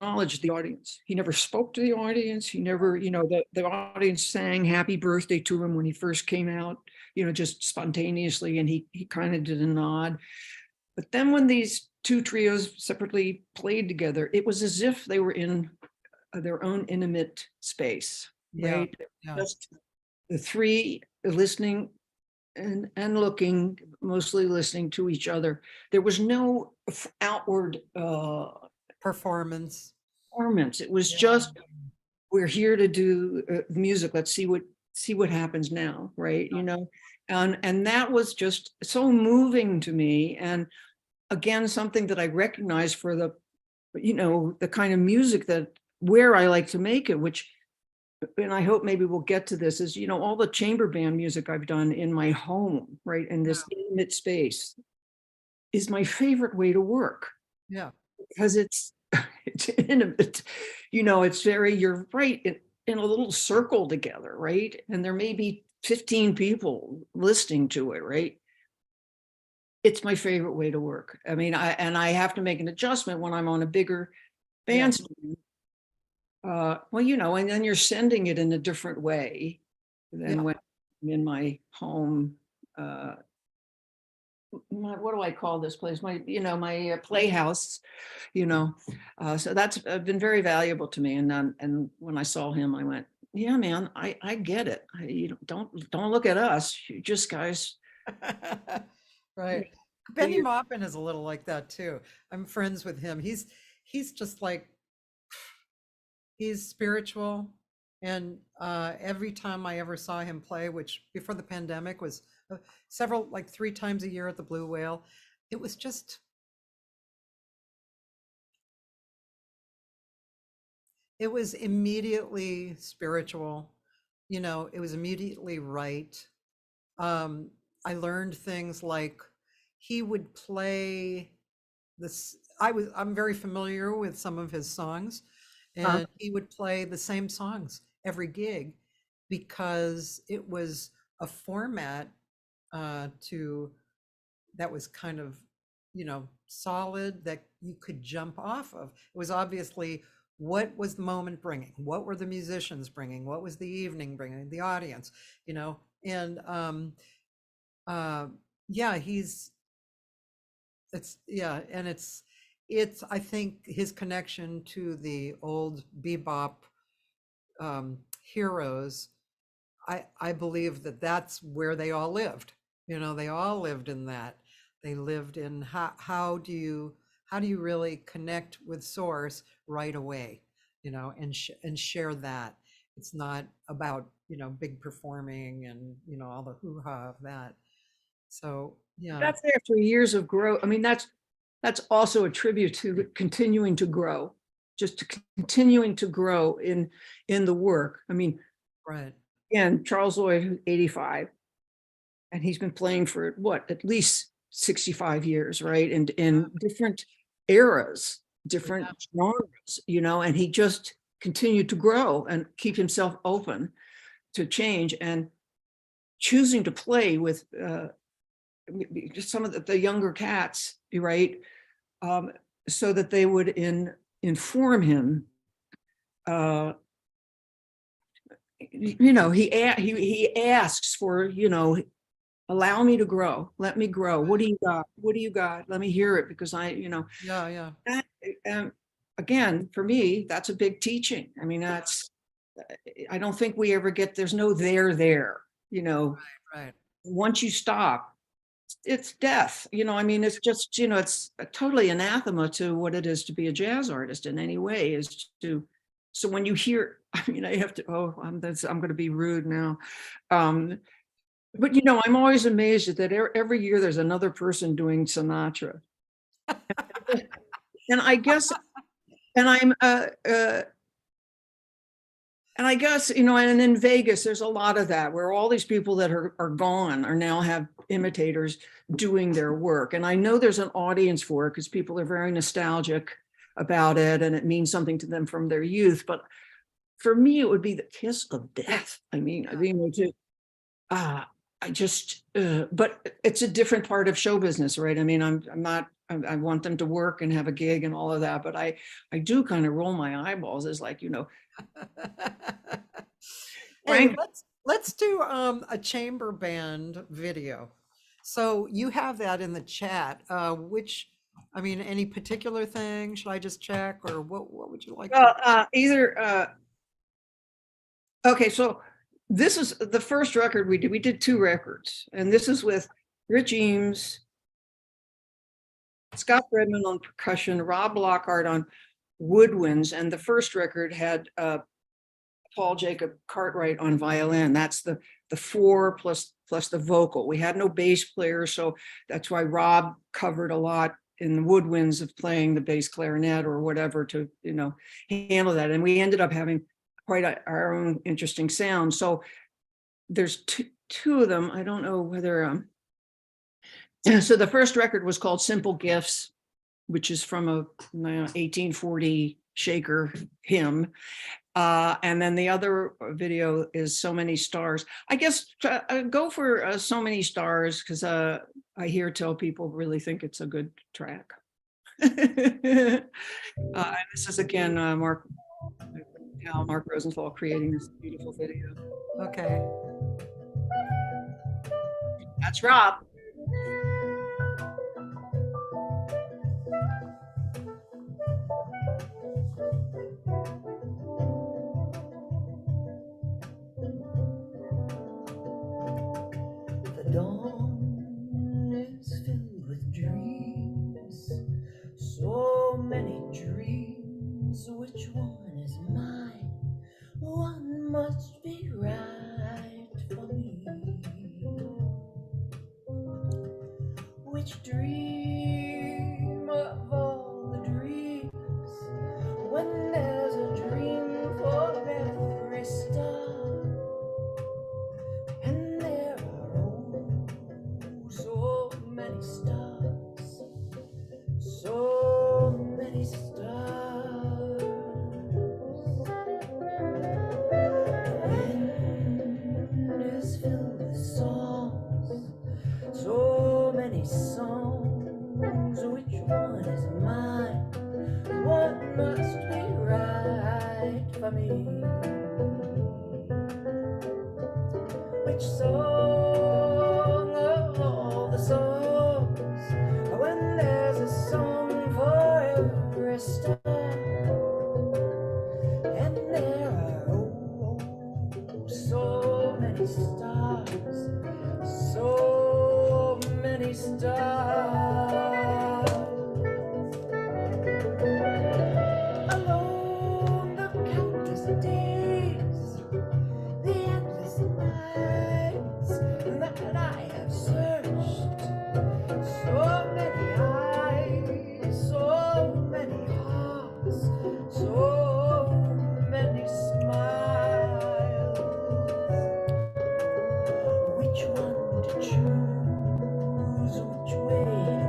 acknowledged the audience. He never spoke to the audience. He never, the audience sang happy birthday to him when he first came out, just spontaneously, and he kind of did a nod. But then when these two trios separately played together, it was as if they were in their own intimate space, right? Yeah. Just the three listening and looking, mostly listening to each other. There was no outward Performance. performance. It was Yeah. just, we're here to do music. Let's see what happens now, right? And that was just so moving to me. And again, something that I recognize for the kind of music where I like to make it, which, and I hope maybe we'll get to this, is, all the chamber band music I've done in my home, right? In this intimate space is my favorite way to work. Yeah. Because it's intimate, it's very, you're right, in a little circle together, right? And there may be 15 people listening to it, right? It's my favorite way to work. I mean, I have to make an adjustment when I'm on a bigger bandstand. And then you're sending it in a different way than when I'm in my home. What do I call this place? My playhouse, so that's been very valuable to me. And when I saw him, I went, yeah, man, I get it. Don't look at us. You just guys. Right. Benny Maupin is a little like that too. I'm friends with him. He's just like, he's spiritual. And every time I ever saw him play, which before the pandemic was several, like 3 times a year at the Blue Whale, it was just, it was immediately spiritual, it was immediately right. I learned things like he would play this. I'm very familiar with some of his songs, and he would play the same songs every gig because it was a format that was kind of, solid, that you could jump off of. It was obviously, what was the moment bringing? What were the musicians bringing? What was the evening bringing? The audience, and it's I think his connection to the old bebop heroes, I believe that's where they all lived. They all lived in that. They lived in how do you really connect with source right away, and share that. It's not about, big performing and, all the hoo-ha of that. So, yeah. That's after years of growth. I mean, that's also a tribute to continuing to grow, just to continuing to grow in the work. I mean, right. Again, Charles Lloyd, 85, and he's been playing for at least 65 years, right? And in different eras, different genres, and he just continued to grow and keep himself open to change, and choosing to play with some of the younger cats, right? So that they would inform him. He asks for, allow me to grow, let me grow. What do you got? What do you got? Let me hear it, because Yeah. That, again, for me, that's a big teaching. I mean, I don't think we ever get, there's no there, Right. Once you stop, it's death, I mean, it's just, it's totally anathema to what it is to be a jazz artist in any way, so when you hear, I mean, I have to, I'm going to be rude now. But, I'm always amazed that every year there's another person doing Sinatra. And I guess, and I guess, and in Vegas, there's a lot of that, where all these people that are gone are now have imitators doing their work. And I know there's an audience for it, because people are very nostalgic about it, and it means something to them from their youth. But for me, it would be the kiss of death. I mean, I just, but it's a different part of show business, right? I mean, I'm not I want them to work and have a gig and all of that, but I do kind of roll my eyeballs as like, you know, Hey, Frank, let's do a chamber band video. So you have that in the chat. I mean, any particular thing? Should I just check, or what would you like to? either, okay, so this is the first record we did. We did 2 records, and this is with Rich Eames, Scott Redmond on percussion, Rob Lockhart on woodwinds, and the first record had Paul Jacob Cartwright on violin. That's the 4 plus the vocal. We had no bass player, so that's why Rob covered a lot in the woodwinds of playing the bass clarinet or whatever to, you know, handle that. And we ended up having quite our own interesting sound. So there's two of them. I don't know whether so the first record was called Simple Gifts, which is from a 1840 Shaker hymn. And then the other video is So Many Stars. I guess go for So Many Stars, because I hear tell people really think it's a good track. And this is again Mark Rosenthal creating this beautiful video. Okay. That's Rob. The dawn is filled with dreams, so many dreams. Which one is mine? One must be right for me. Which dream of all the dreams? When there's a dream for every star, and there are oh so many stars, so many stars. The wind is filled with songs, so many songs. Which one is mine? One must be right for me. Which song of all the songs? When there's a song for every star, and there are oh so many stars, so many stars. Alone the countless days, the endless nights that I have searched, so many eyes, so many hearts, so many smiles. Which one to choose, which way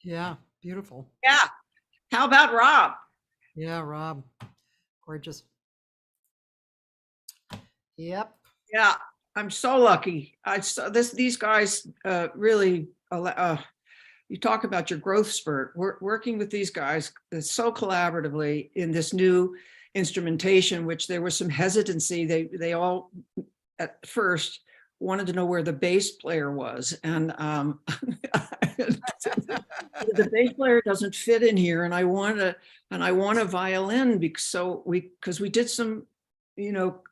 Yeah, beautiful. Yeah. How about Rob? Yeah, Rob, gorgeous. Yep. Yeah, I'm so lucky. These guys really, you talk about your growth spurt. Working with these guys so collaboratively in this new instrumentation, which there was some hesitancy. They all at first wanted to know where the bass player was, and the bass player doesn't fit in here, and I want a violin because we did some,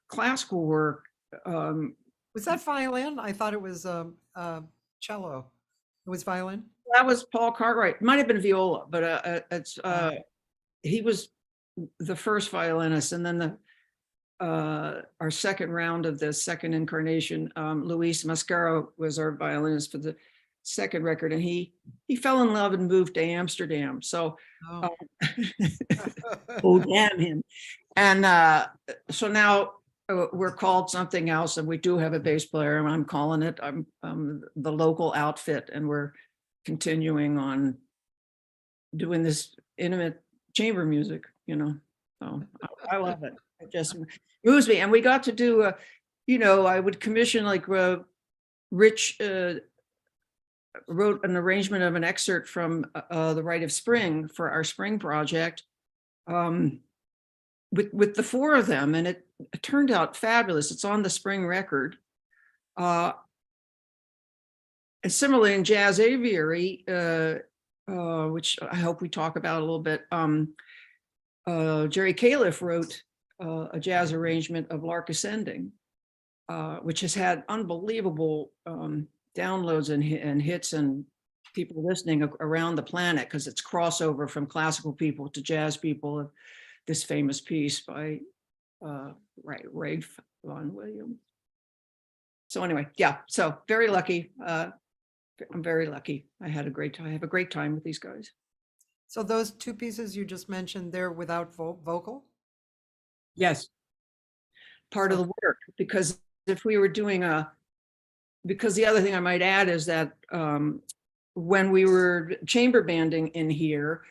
classical work. Was that violin? I thought it was cello. It was violin. That was Paul Cartwright. It might have been viola, but he was the first violinist, and then our second round of the second incarnation, Luis Mascaro was our violinist for the second record, and he fell in love and moved to Amsterdam. So, Oh. oh damn him! And so now we're called something else, and we do have a bass player, and I'm calling it the local outfit, and we're continuing on doing this intimate chamber music. So I love it. It just moves me, and we got to do I would commission like Rich wrote an arrangement of an excerpt from The Rite of Spring for our spring project with the four of them, and it turned out fabulous. It's on the spring record. And similarly in Jazz Aviary, which I hope we talk about a little bit, Jerry Califf wrote a jazz arrangement of Lark Ascending, which has had unbelievable downloads and hits and people listening around the planet, because it's crossover from classical people to jazz people. This famous piece by Ray Vaughan Williams. So anyway, yeah, so very lucky. I'm very lucky. I have a great time with these guys. So those two pieces you just mentioned, they're without vocal? Yes. Part of the work, because if we were doing because the other thing I might add is that when we were chamber banding in here,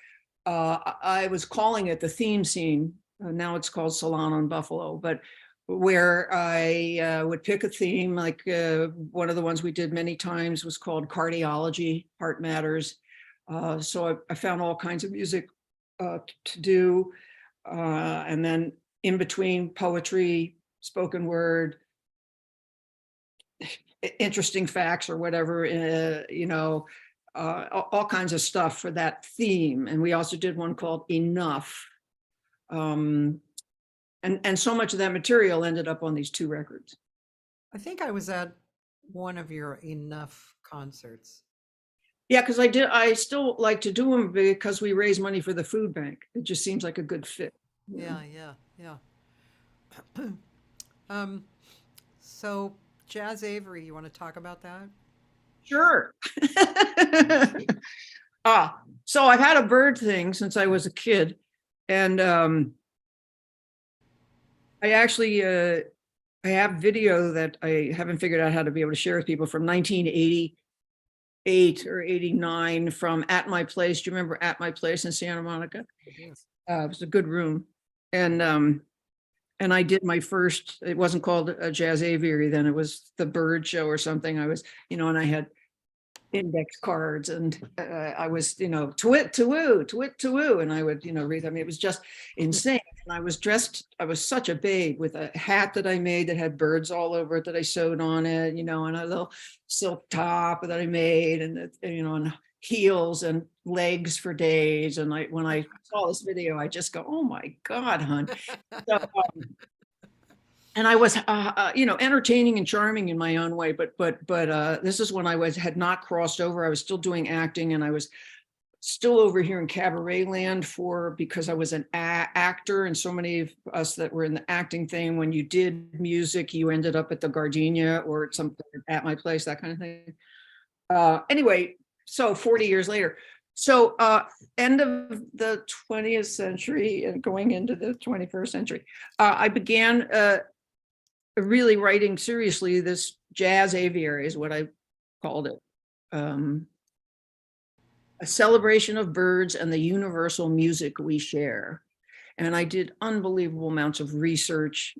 I was calling it the theme scene. Now it's called Salon on Buffalo, but where I would pick a theme, like one of the ones we did many times was called Cardiology, Heart Matters. So I found all kinds of music to do. And then in between poetry, spoken word, interesting facts or whatever, all kinds of stuff for that theme. And we also did one called Enough. And so much of that material ended up on these two records. I think I was at one of your Enough concerts. Yeah, because I still like to do them because we raise money for the food bank. It just seems like a good fit. Yeah. So Jazz Avery, you want to talk about that? Sure. So I've had a bird thing since I was a kid. And I actually, I have video that I haven't figured out how to be able to share with people from 1988 or 89 from At My Place. Do you remember At My Place in Santa Monica? Yes. It was a good room. And I did my first, it wasn't called a Jazz Aviary then, it was the Bird Show or something. I was, and I had index cards, and I was, twit to woo, and I would, read them. It was just insane. And I was such a babe with a hat that I made that had birds all over it that I sewed on it, and a little silk top that I made, and and heels and legs for days. And when I saw this video, I just go, oh my God, hon. So, and I was, entertaining and charming in my own way, but this is when I had not crossed over. I was still doing acting, and I was still over here in cabaret land because I was an actor, and so many of us that were in the acting thing, when you did music, you ended up at the Gardenia or at something At My Place, that kind of thing. Anyway, so 40 years later. So end of the 20th century and going into the 21st century, I began really writing seriously this Jazz Aviary is what I called it. a celebration of birds and the universal music we share. And I did unbelievable amounts of research.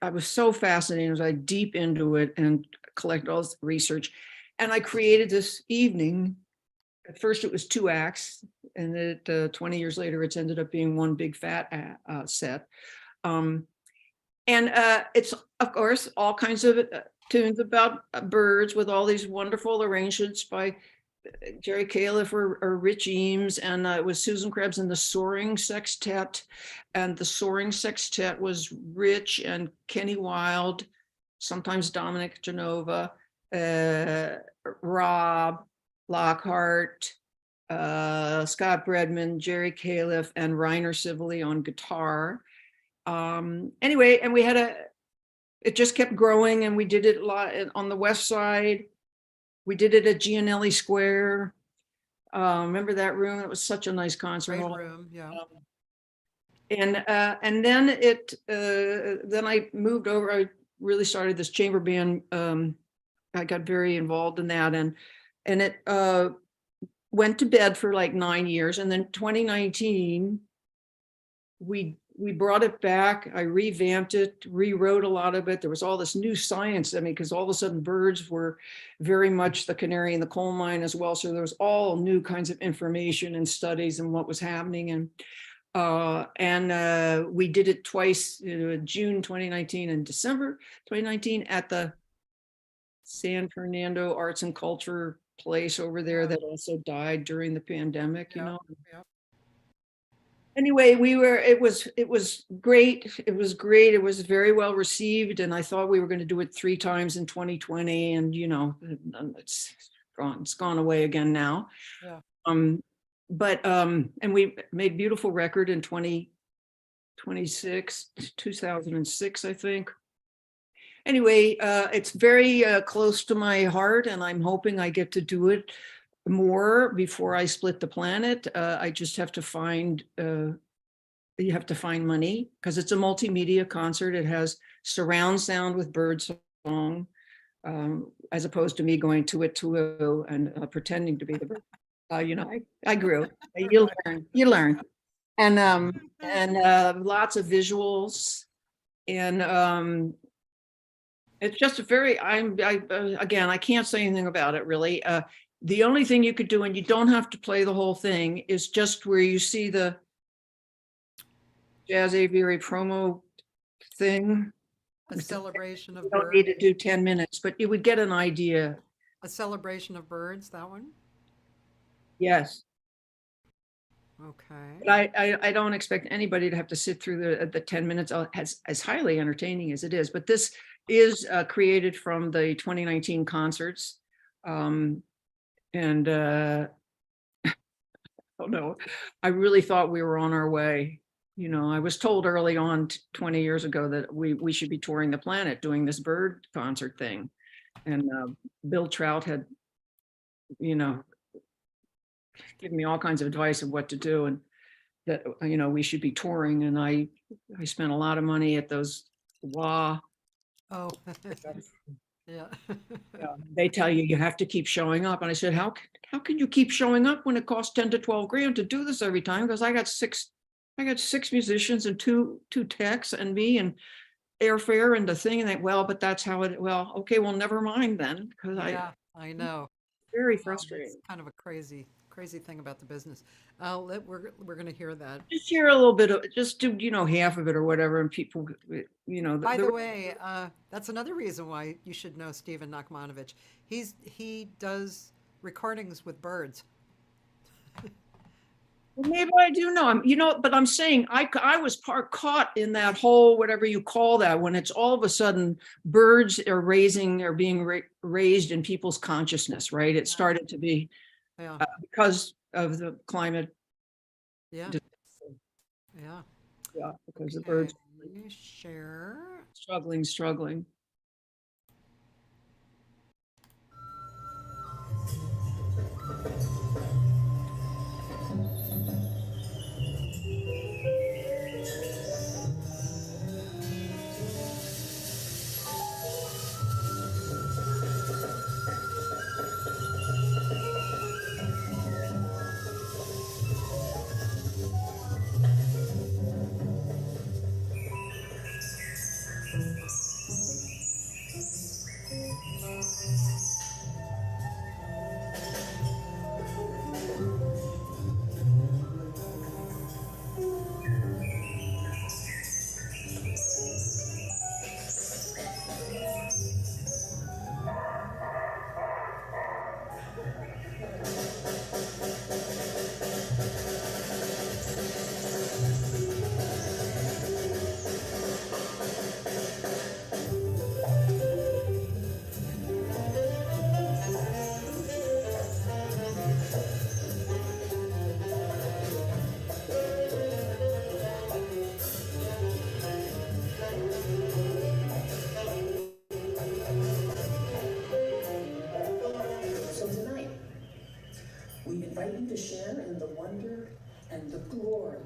I was so fascinated. I was deep into it and collected all this research. And I created this evening. At first it was 2 acts, and 20 years later, it's ended up being one big fat set. It's, of course, all kinds of tunes about birds with all these wonderful arrangements by Jerry Califf or Rich Eames, and it was Susan Krebs and the Soaring Sextet, and the Soaring Sextet was Rich and Kenny Wilde, sometimes Dominic Genova, Rob Lockhart, Scott Bredman, Jerry Califf, and Reiner Sivily on guitar. Anyway, and it just kept growing, and we did it a lot on the West Side. We did it at Gianelli Square. Remember that room? It was such a nice concert Great hall. room, yeah. And then then I moved over. I really started this chamber band. I got very involved in that, and it went to bed for like 9 years. And then 2019, we brought it back. I revamped it, rewrote a lot of it. There was all this new science. I mean, because all of a sudden birds were very much the canary in the coal mine as well. So there was all new kinds of information and studies and what was happening. And we did it twice, June 2019 and December 2019 at the San Fernando Arts and Culture place over there that also died during the pandemic, you know. Yeah. Anyway, it was great. It was great. It was very well received. And I thought we were going to do it 3 times in 2020. And, you know, it's gone away again now. Yeah. And we made beautiful record in 2006, I think. Anyway, it's very close to my heart, and I'm hoping I get to do it more before I split the planet. I just have to find, you have to find money, because it's a multimedia concert. It has surround sound with bird song, as opposed to me going to it and pretending to be the bird. You know, I grew. You learn, and lots of visuals, and it's just a very. Again, I can't say anything about it really. The only thing you could do, and you don't have to play the whole thing, is just where you see the Jazz Aviary promo thing. A celebration of You don't birds. need to do 10 minutes, but you would get an idea. A celebration of birds, that one? Yes. Okay. But I don't expect anybody to have to sit through the 10 minutes as highly entertaining as it is. But this is created from the 2019 concerts. And oh no, I really thought we were on our way. You know, I was told early on 20 years ago that we should be touring the planet doing this bird concert thing. And Bill Trout had, you know, given me all kinds of advice of what to do, and that, you know, we should be touring. And I spent a lot of money at those WA. Oh, yeah. They tell you have to keep showing up. And I said, how can you keep showing up when it costs 10 to 12 grand to do this every time? Because I got six musicians and two techs and me and airfare and the thing. And but that's how it, well, okay, well, never mind then. Because I know. Very It's frustrating. kind of a crazy thing about the business. We're going to hear that. Just hear a little bit of, just do, you know, half of it or whatever. And people, you know. By the way, that's another reason why you should know Stephen Nachmanovich. He does recordings with birds. Well, maybe I do know him, you know, but I'm saying I was caught in that whole, whatever you call that, when it's all of a sudden birds are being raised in people's consciousness, right? It started to be because of the climate. Yeah. Yeah, because the birds share. Struggling. invite you to share in the wonder and the glory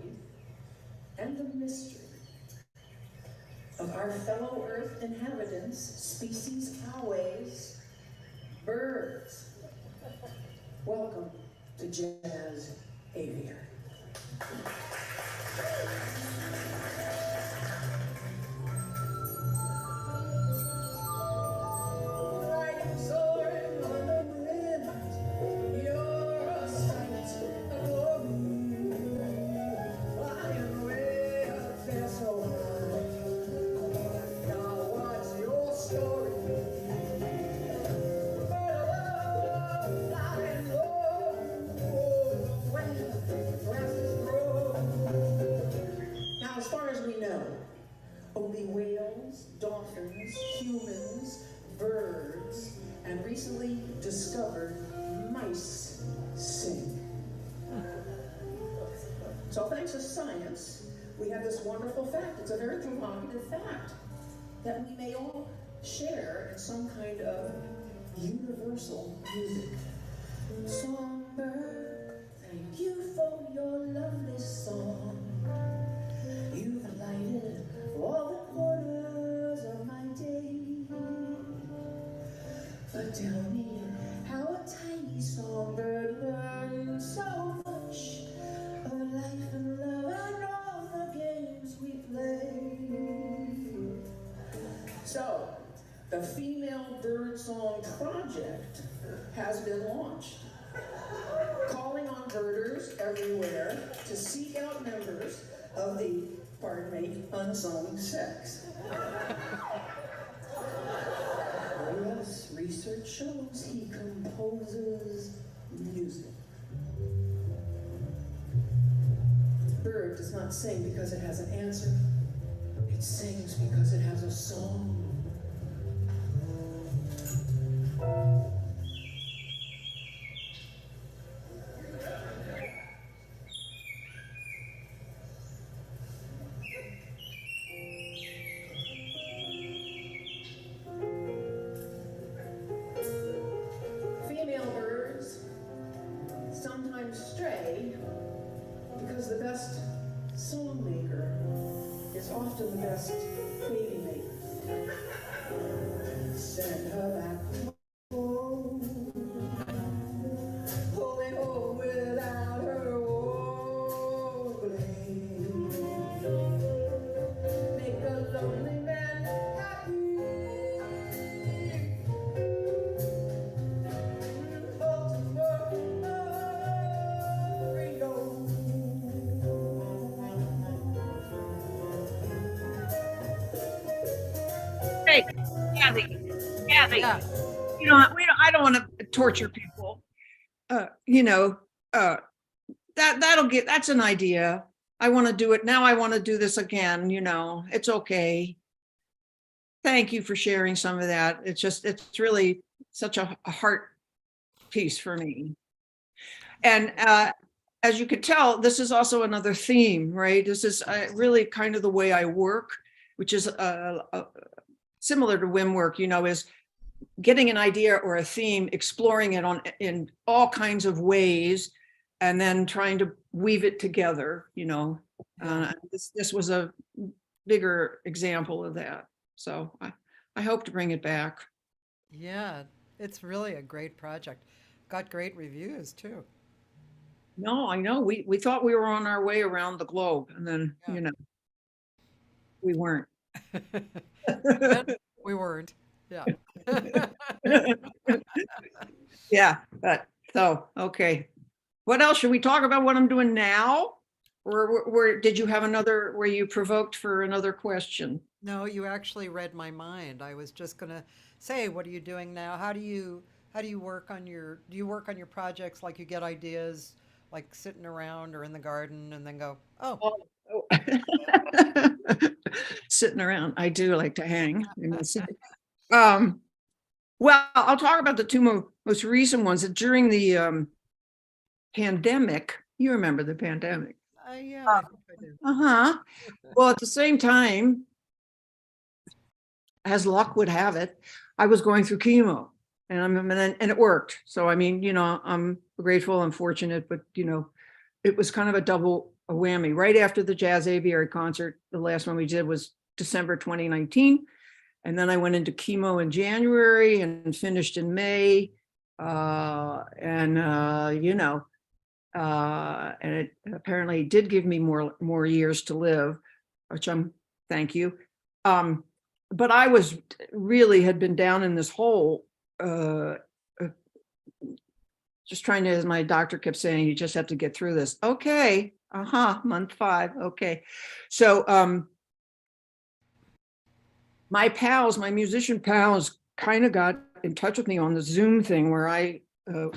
and the mystery of our fellow Earth inhabitants, species, cowways, birds. Welcome to Jazz Aviary. Only whales, dolphins, humans, birds, and recently discovered mice sing. So thanks to science, we have this wonderful fact. It's a very provocative fact that we may all share in some kind of universal music. Songbird, thank you for your lovely song. You've lighted all the corners of my day. But tell me how a tiny songbird learns so much of life and love and all the games we play. So, the Female Birdsong Project has been launched, calling on birders everywhere to seek out members of the, pardon me, unsung sex. Oh yes, research shows he composes music. Bird does not sing because it has an answer. It sings because it has a song. Female birds sometimes stray because the best song maker is often the best baby maker. Send her back home, home and home without her warbling. Make a lonely man happy. Baltimore, Rio. Hey, Cathy, Yeah. I don't want to torture people. That's an idea. I want to do it now. I want to do this again. It's okay. Thank you for sharing some of that. It's really such a heart piece for me. And as you could tell, this is also another theme, right? This is really kind of the way I work, which is similar to WIM work, is getting an idea or a theme, exploring it in all kinds of ways, and then trying to weave it together. This was a bigger example of that. So I hope to bring it back. Yeah, it's really a great project. Got great reviews too. No, I know we thought we were on our way around the globe, and then Yeah. we weren't. But we weren't. Yeah. Yeah, but so okay. What else should we talk about? What I'm doing now, or did you have another? Were you provoked for another question? No, you actually read my mind. I was just gonna say, what are you doing now? How do you work on do you work on your projects, like you get ideas like sitting around or in the garden and then go, oh, Oh. Sitting around, I do like to hang. Well, I'll talk about the two most recent ones. During the pandemic, you remember the pandemic? yeah, I think I do. Uh-huh. Well, at the same time, as luck would have it, I was going through chemo. and it worked. So, I mean, you know, I'm grateful and fortunate, but, you know, it was kind of a double whammy. Right after the Jazz Aviary concert, the last one we did was December 2019. And then I went into chemo in January and finished in May. You know, and it apparently did give me more years to live, which thank you. But I was really had been down in this hole, just trying to, as my doctor kept saying, you just have to get through this. Okay. Month 5. Okay. So, my pals, my musician pals kind of got in touch with me on the Zoom thing where I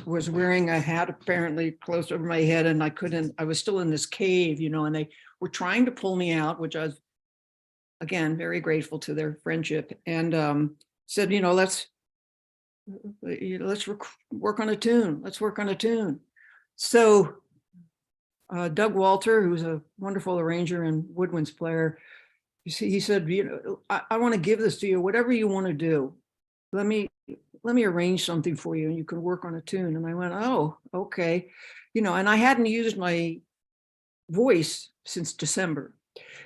was wearing a hat apparently close over my head, and I was still in this cave, you know, and they were trying to pull me out, which I was, again, very grateful to their friendship, and said, you know, let's work on a tune. Let's work on a tune. So Doug Walter, who's a wonderful arranger and woodwinds player, he said, you know, I want to give this to you, whatever you want to do. Let me arrange something for you and you can work on a tune. And I went, oh, okay. You know, and I hadn't used my voice since December.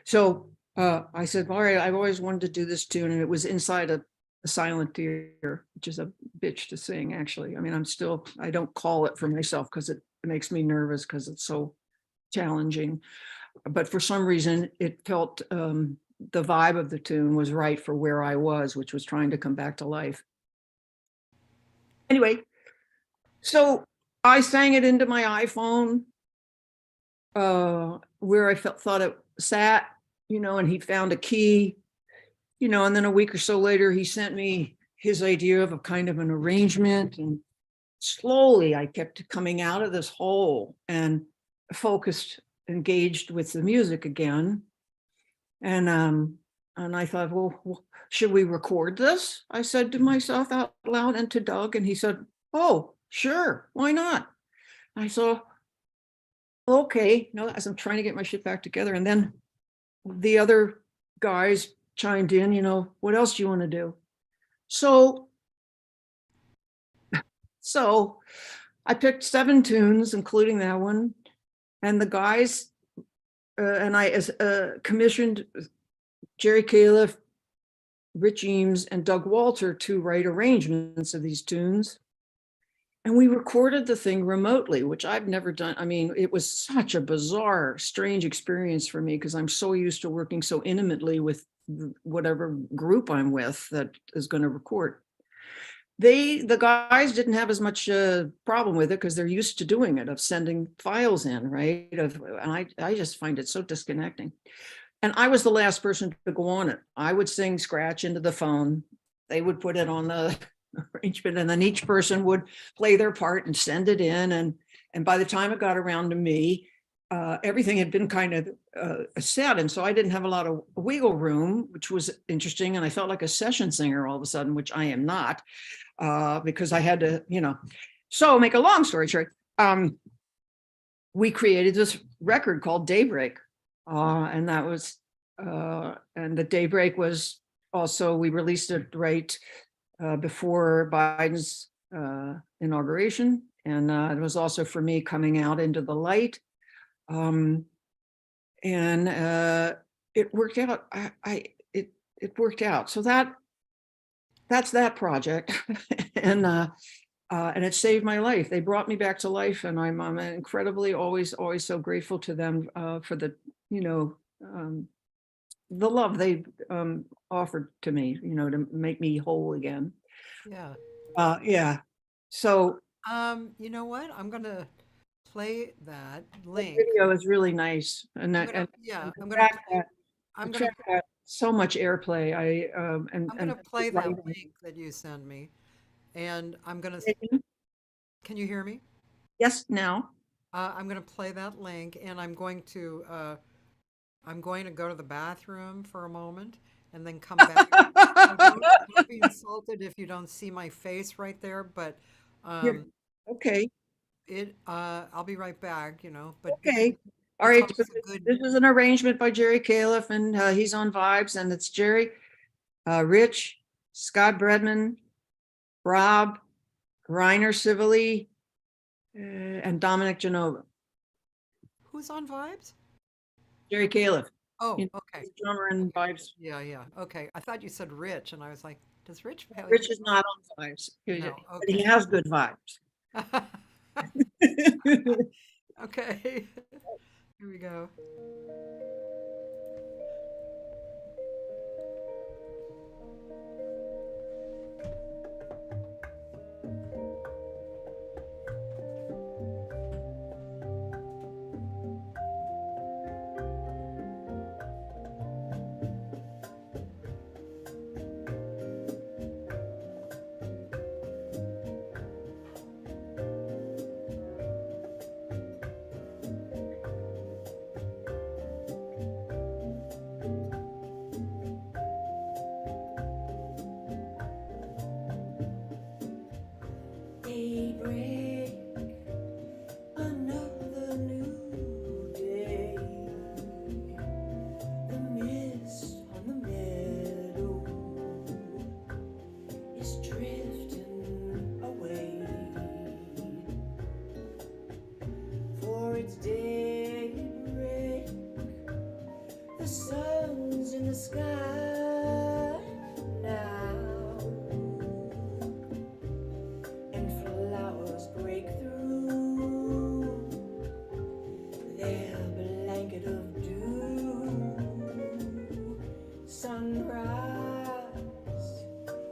So I said, all right, I've always wanted to do this tune. And it was inside a silent theater, which is a bitch to sing, actually. I mean, I don't call it for myself because it makes me nervous because it's so challenging. But for some reason, it felt the vibe of the tune was right for where I was, which was trying to come back to life. Anyway, so I sang it into my iPhone where I thought it sat, you know, and he found a key, you know, and then a week or so later, he sent me his idea of a kind of an arrangement. And slowly I kept coming out of this hole and engaged with the music again. And I thought, well, should we record this? I said to myself out loud and to Doug, and he said, oh, sure, why not? I said, okay, no, as I'm trying to get my shit back together. And then the other guys chimed in, you know, what else do you want to do? So I picked 7 tunes, including that one. And the guys and I commissioned Jerry Califf, Rich Eames, and Doug Walter to write arrangements of these tunes. And we recorded the thing remotely, which I've never done. I mean, it was such a bizarre, strange experience for me because I'm so used to working so intimately with whatever group I'm with that is going to record. The guys didn't have as much problem with it because they're used to doing it, of sending files in, right? And I just find it so disconnecting. And I was the last person to go on it. I would sing scratch into the phone. They would put it on the arrangement, and then each person would play their part and send it in. And by the time it got around to me, everything had been kind of set. And so I didn't have a lot of wiggle room, which was interesting. And I felt like a session singer all of a sudden, which I am not, because I had to, you know. So make a long story short, we created this record called Daybreak. And that was, and the Daybreak was also, we released it right before Biden's inauguration. And it was also for me coming out into the light. And it worked out. It worked out. So that's that project. And it saved my life. They brought me back to life, and I'm incredibly always so grateful to them for the, you know, the love they offered to me, you know, to make me whole again. Yeah. Yeah. So you know what? I'm gonna play that the link. video is really nice, and I'm that gonna, and yeah, I'm the gonna fact play, that I'm the gonna fact that so much airplay. I'm gonna play that writing. link that you send me, and I'm gonna. Mhm. Can you hear me? Yes, now. I'm gonna play that link, and I'm going to go to the bathroom for a moment, and then come back. Don't be insulted if you don't see my face right there, but You're- okay. I'll be right back, you know. But Okay. All it's right. always So a good. this is an arrangement by Jerry Califf, and he's on Vibes, and it's Jerry, Rich, Scott Bredman, Rob, Reiner Civilli, and Dominic Genova. Who's on Vibes? Jerry Califf, Oh, you know, okay. drummer in Vibes. Yeah, yeah. Okay. I thought you said Rich, and I was like, does Rich play? Rich is not on Vibes, No, but he okay. has good vibes. Okay. Here we go. Daybreak, another new day. The mist on the meadow is drifting away, for it's daybreak. The sun's in the sky now, and flowers break through their blanket of dew. Sunrise,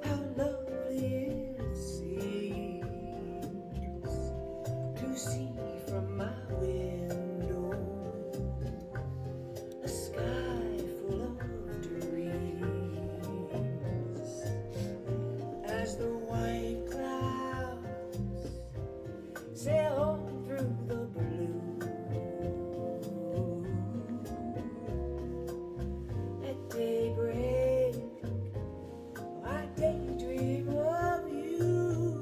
how lovely it seems to see from my window a sky full of dreams, as the white clouds sail on through the blue. At daybreak, I daydream of you.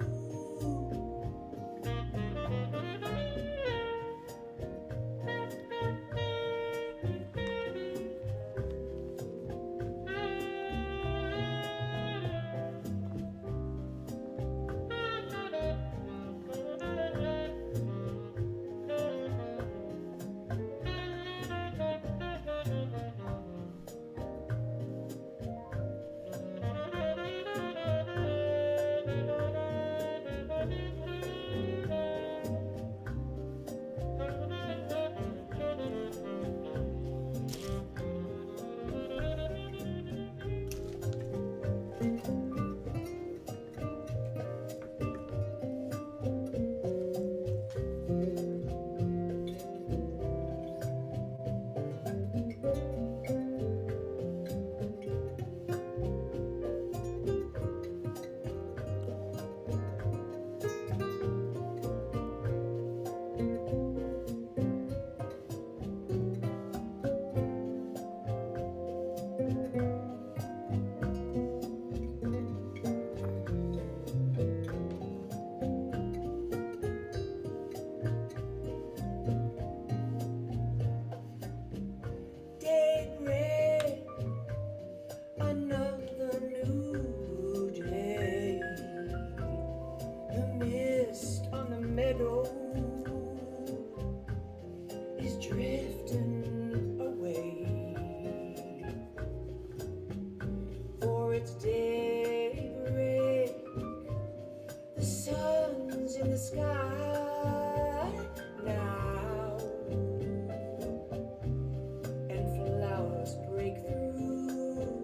Daybreak, another new day. The mist on the meadow is drifting away, for it's daybreak. The sun's in the sky now, and flowers break through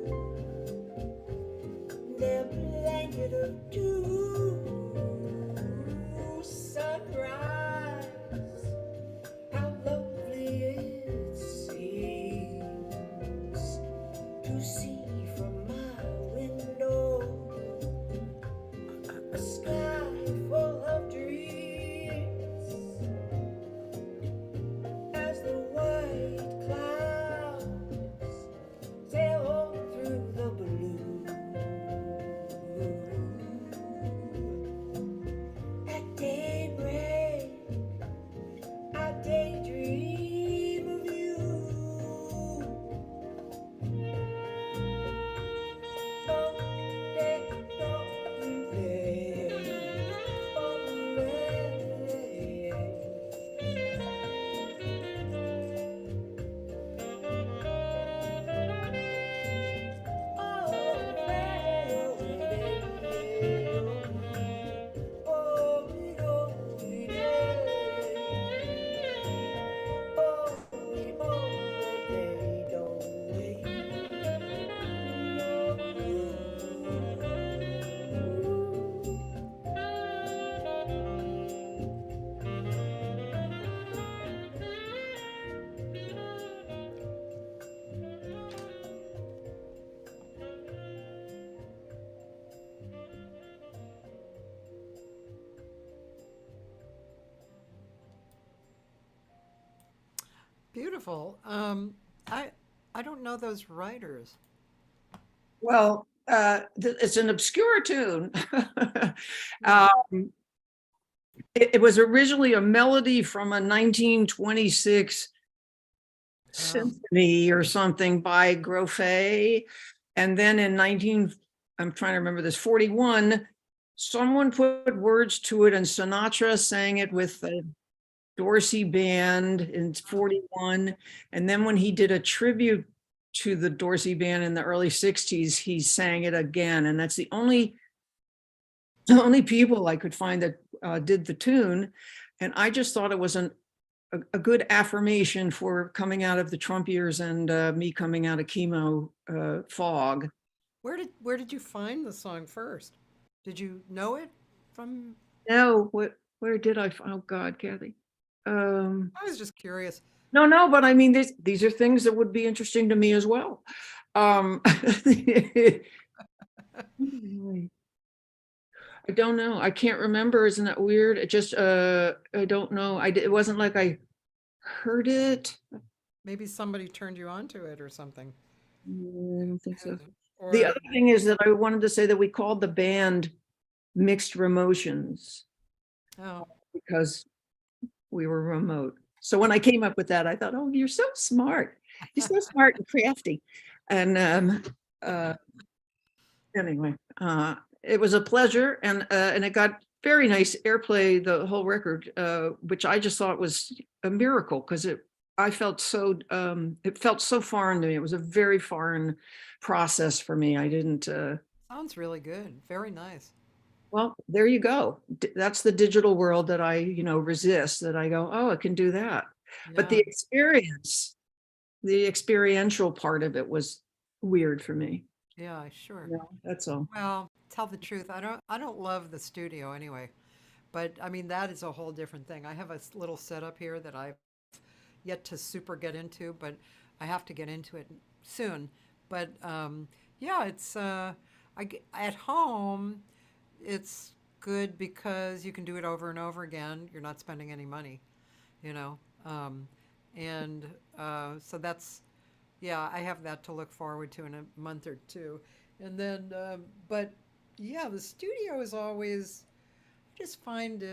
their blanket of dew. Sunrise, Beautiful. I I don't know those writers. Well, it's an obscure tune. Yeah. Um, it was originally a melody from a 1926 Oh, symphony or something by Grofé. And then in I'm trying to remember this, 41, someone put words to it and Sinatra sang it with the Dorsey Band in 41. And then when he did a tribute to the Dorsey Band in the early 60s, he sang it again. And that's the only people I could find that did the tune. And I just thought it was a good affirmation for coming out of the Trump years and me coming out of chemo fog. where did you find the song first? Did you know it from? No, where did oh God, Kathy. I was just curious. No, but I mean, these are things that would be interesting to me as well. I don't know. I can't remember. Isn't that weird? It just, I don't know. It wasn't like I heard it. Maybe somebody turned you onto it or something. I don't think so. Or The other thing is that I wanted to say that we called the band Mixed Remotions oh, because we were remote. So when I came up with that, I thought, oh, you're so smart. You're so smart and crafty. And anyway, it was a pleasure, and it got very nice airplay, the whole record, which I just thought was a miracle because I felt so it felt so foreign to me. It was a very foreign process for me. I didn't. sounds really good. Very nice. Well, there you go. That's the digital world that I, resist. That I go, oh, I can do that. But Yeah. the experiential part of it was weird for me. Yeah, sure. Yeah, that's all. Well, tell the truth, I don't love the studio anyway. But I mean that is a whole different thing. I have a little setup here that I've yet to super get into, but I have to get into it soon. But yeah, it's at home. It's good because you can do it over and over again. You're not spending any money, you know. And so that's yeah, I have that to look forward to in a month or two. And then, but yeah, the studio is always, I just find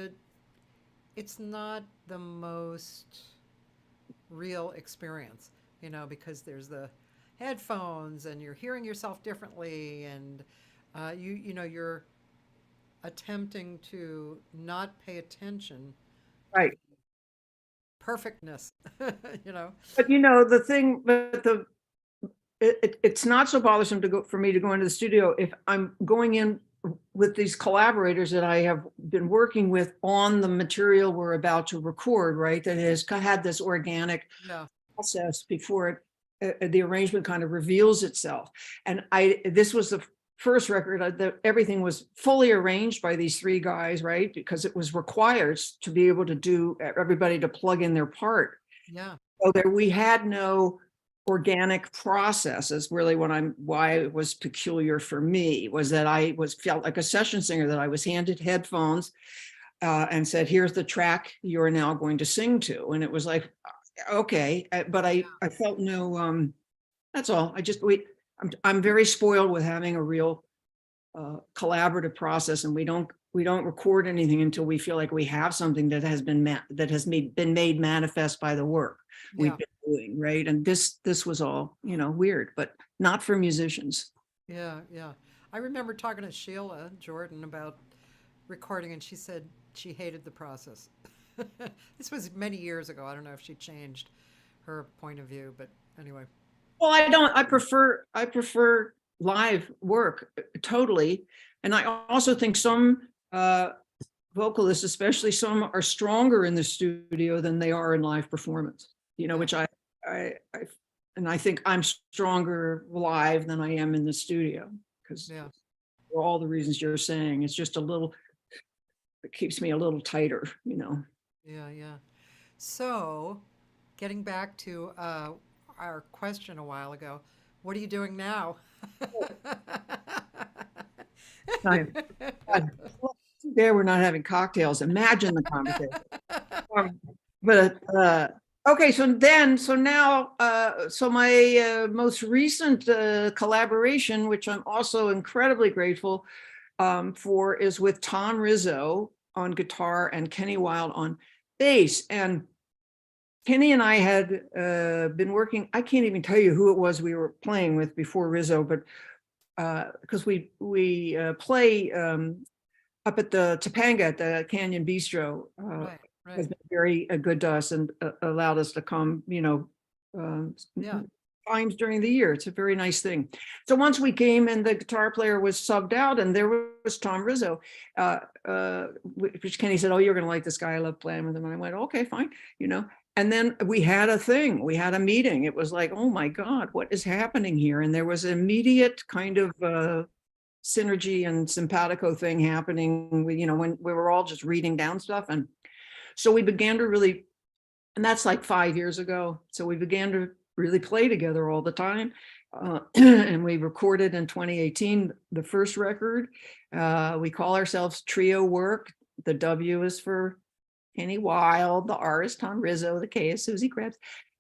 it's not the most real experience, because there's the headphones and you're hearing yourself differently and you're attempting to not pay attention Right. perfectness, you know. But it's not so bothersome for me to go into the studio if I'm going in with these collaborators that I have been working with on the material we're about to record, right? That has had this organic Yeah. process before the arrangement kind of reveals itself. And this was the first record that everything was fully arranged by these three guys, right? Because it was required to be able to do everybody to plug in their part. Yeah. So we had no organic processes. Really, why it was peculiar for me was that I felt like a session singer, that I was handed headphones and said, "Here's the track you're now going to sing to," and it was like, okay, but I felt no. That's all. I'm very spoiled with having a real collaborative process, and we don't record anything until we feel like we have something that has been been made manifest by the work we've Yeah. been doing, right? And this was all weird, but not for musicians. Yeah, yeah. I remember talking to Sheila Jordan about recording, and she said she hated the process. This was many years ago. I don't know if she changed her point of view, but anyway. Well, I don't. I prefer live work totally, and I also think some vocalists, especially some, are stronger in the studio than they are in live performance. Which I and I think I'm stronger live than I am in the studio because Yeah. for all the reasons you're saying, it's just it keeps me a little tighter. Yeah, yeah. So, getting back to our question a while ago, what are you doing now? I'm- There, we're not having cocktails. Imagine the conversation. But Okay, so now, so my most recent collaboration, which I'm also incredibly grateful for, is with Tom Rizzo on guitar and Kenny Wilde on bass. And Kenny and I had been working, I can't even tell you who it was we were playing with before Rizzo, but because we play up at the Topanga at the Canyon Bistro. Right, Has right. been very good to us and allowed us to come, Yeah. times during the year. It's a very nice thing. So once we came and the guitar player was subbed out and there was Tom Rizzo, which Kenny said, "Oh, you're going to like this guy. I love playing with him." And I went, "Okay, fine." And then we had a thing, we had a meeting. It was like, oh my God, what is happening here? And there was an immediate kind of synergy and simpatico thing happening, when we were all just reading down stuff. And so we began to really, and that's like 5 years ago. So we began to really play together all the time. And we recorded in 2018, the first record. We call ourselves Trio Work. The W is for Kenny Wilde, the R is Tom Rizzo, the K is Susan Krebs.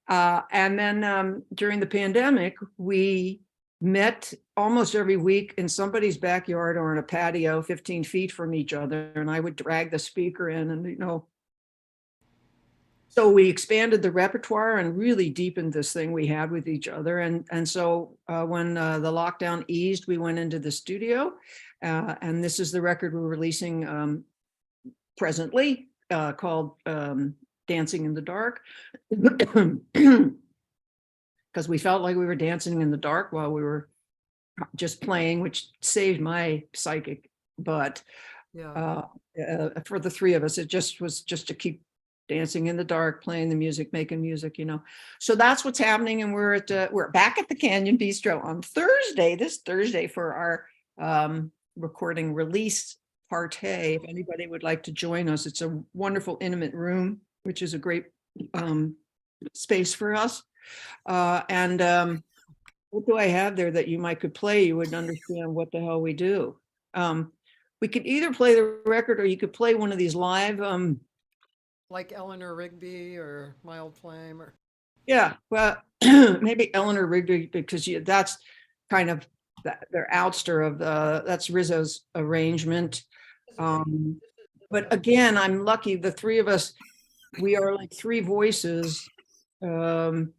And then during the pandemic, we met almost every week in somebody's backyard or in a patio 15 feet from each other. And I would drag the speaker in and, so we expanded the repertoire and really deepened this thing we had with each other. And so when the lockdown eased, we went into the studio. And this is the record we're releasing presently, called Dancing in the Dark. Because we felt like we were dancing in the dark while we were just playing, which saved my psychic butt. Yeah. For the three of us, it was just to keep dancing in the dark, playing the music, making music, So that's what's happening. And we're back at the Canyon Bistro on this Thursday for our recording release party. If anybody would like to join us, it's a wonderful intimate room, which is a great space for us. And what do I have there that you could play? You would understand what the hell we do. We could either play the record or you could play one of these live. Like Eleanor Rigby or Mild Flame or. Yeah, well, maybe Eleanor Rigby, because that's kind of their outster of that's Rizzo's arrangement. But again, I'm lucky. The three of us, we are like three voices, aiming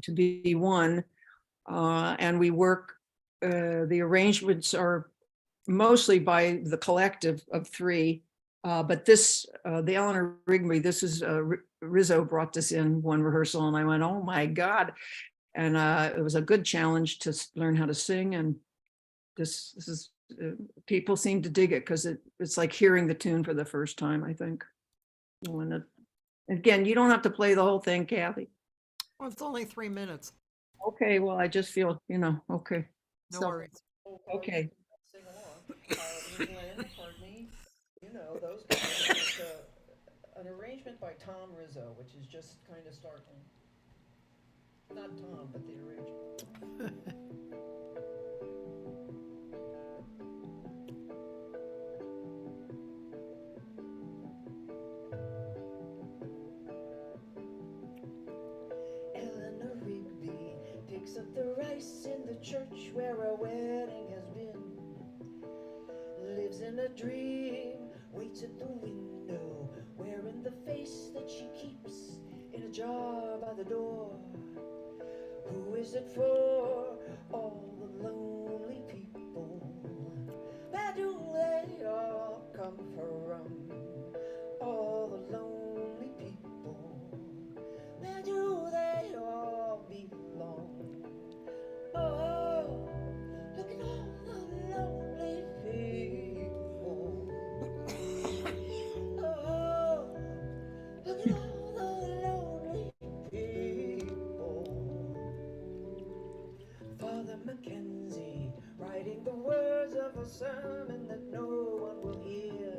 to be one. And we work, the arrangements are mostly by the collective of three. But this, the Eleanor Rigby, this is Rizzo brought this in one rehearsal, and I went, oh my God. And it was a good challenge to learn how to sing. And this is, people seem to dig it because it's like hearing the tune for the first time, I think. Again, you don't have to play the whole thing, Cathy. Well, it's only 3 minutes. Okay, well, I just feel, okay. No worries. Okay. Sing along. England, pardon me. Those guys. It's an arrangement by Tom Rizzo, which is just kind of startling. Not Tom, but the arrangement. Eleanor Rigby picks up the rice in the church where a wedding has been. Lives in a dream, waits at the window, wearing the face that she keeps in a jar by the door. Who is it for? All the lonely people. Where do they all come from? All the lonely people. Where do they all belong? Oh, look at all the lonely people. Oh, look at all the lonely people. Father Mackenzie writing the words of a sermon that no one will hear.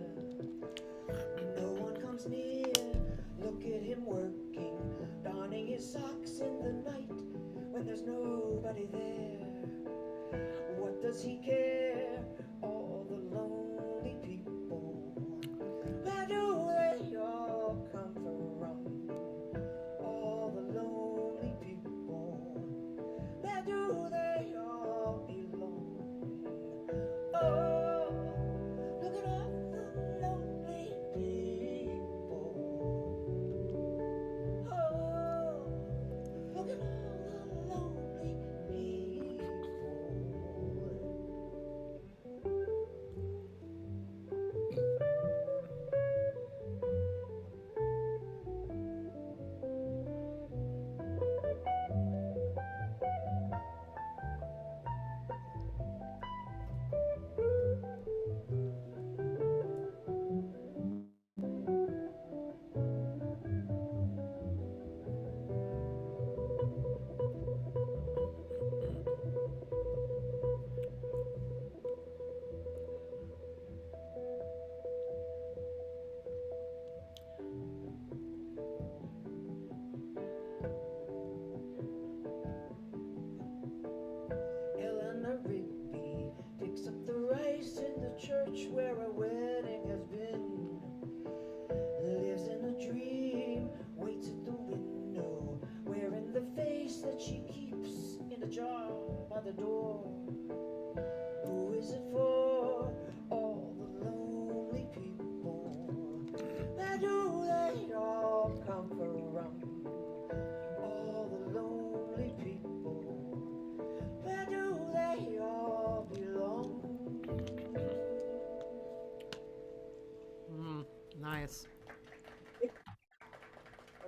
Nice.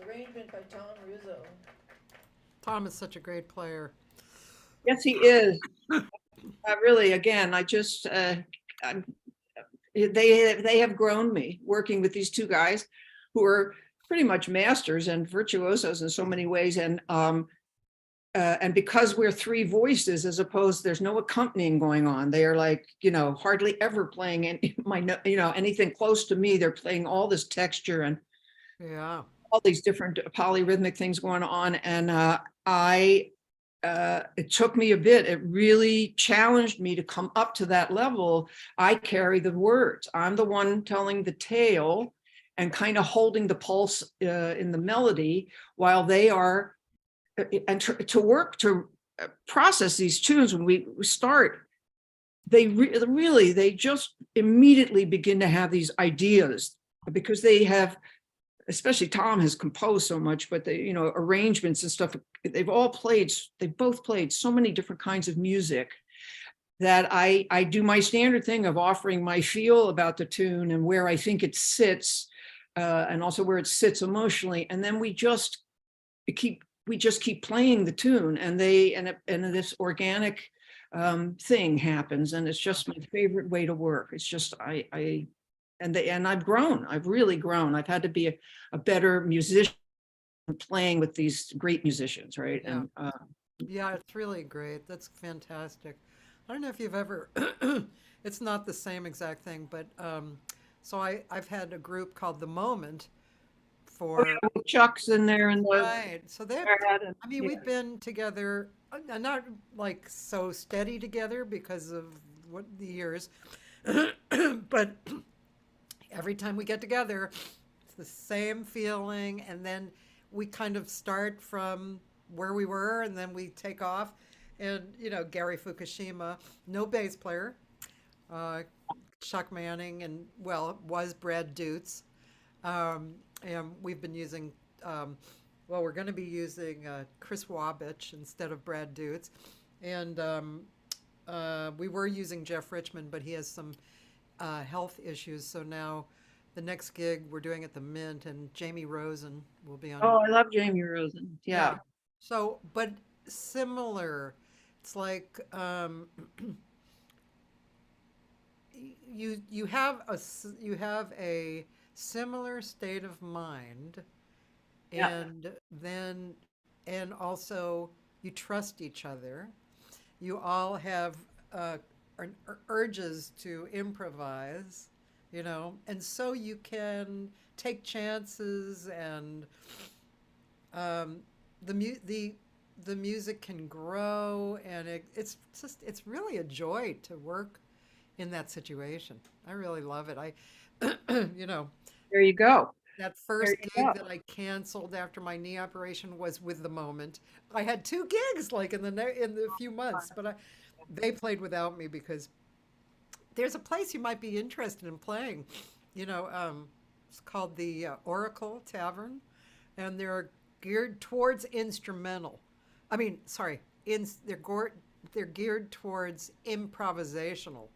Arrangement by Tom Rizzo. Tom is such a great player. Yes, he is. Really, again, they have grown me working with these two guys who are pretty much masters and virtuosos in so many ways. And because we're three voices, as opposed, there's no accompanying going on. They are like, hardly ever playing anything close to me. They're playing all this texture and Yeah. all these different polyrhythmic things going on. And it took me a bit. It really challenged me to come up to that level. I carry the words. I'm the one telling the tale and kind of holding the pulse in the melody, while they are, and to work to process these tunes when we start, they just immediately begin to have these ideas, because they have, especially Tom has composed so much, but arrangements and stuff, they've both played so many different kinds of music, that I do my standard thing of offering my feel about the tune and where I think it sits, and also where it sits emotionally. And then we just keep playing the tune, and this organic thing happens. And it's just my favorite way to work. It's just, and I've grown. I've really grown. I've had to be a better musician playing with these great musicians, right? Yeah. And Yeah, it's really great. That's fantastic. I don't know if you've ever, it's not the same exact thing, but so I've had a group called The Moment for, Chuck's in there, and right. So they've, and I mean, we've been together, not like so steady together because of what the years, but every time we get together, it's the same feeling. And then we kind of start from where we were, and then we take off. And, Gary Fukushima, no bass player, Chuck Manning, and, well, it was Brad Dutz. And we've been using, we're going to be using Chris Wabich instead of Brad Dutz. And we were using Jeff Richmond, but he has some health issues. So now the next gig we're doing at the Mint, and Jamie Rosen will be on. Oh, I love Jamie Rosen. Yeah. So, but similar. It's like you have a similar state of mind, and then also you trust each other. You all have urges to improvise, and so you can take chances, and the music can grow, and it's really a joy to work in that situation. I really love it. There you go. That first gig that I canceled after my knee operation was with The Moment. I had 2 gigs like in the few months, but they played without me, because there's a place you might be interested in playing. It's called the Oracle Tavern, and they're geared towards instrumental. I mean, sorry, they're geared towards improvisational.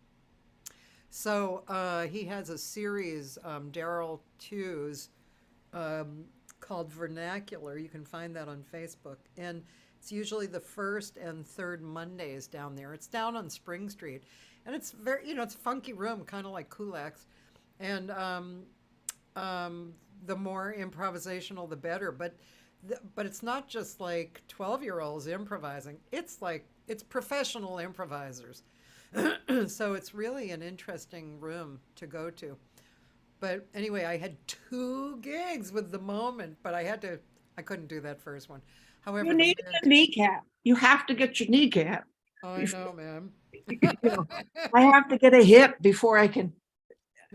So he has a series, Daryl Tews, called Vernacular. You can find that on Facebook. And it's usually the first and third Mondays down there. It's down on Spring Street. And it's very, it's a funky room, kind of like Kulak's. And the more improvisational, the better. But it's not just like 12-year-olds improvising. It's professional improvisers. So it's really an interesting room to go to. But anyway, I had 2 gigs with The Moment, but I couldn't do that first one. However, You need a kneecap. You have to get your kneecap. Oh, I know, man. I have to get a hip before I can.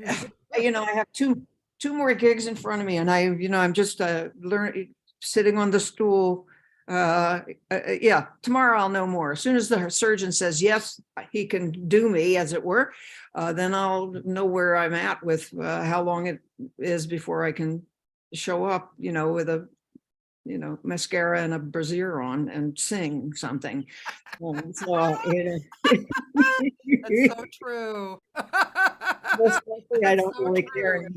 I have two more gigs in front of me, and I'm just learning, sitting on the stool. Tomorrow I'll know more. As soon as the surgeon says yes, he can do me, as it were, then I'll know where I'm at with how long it is before I can show up, with a mascara and a brassiere on and sing something. That's so true. I don't really care.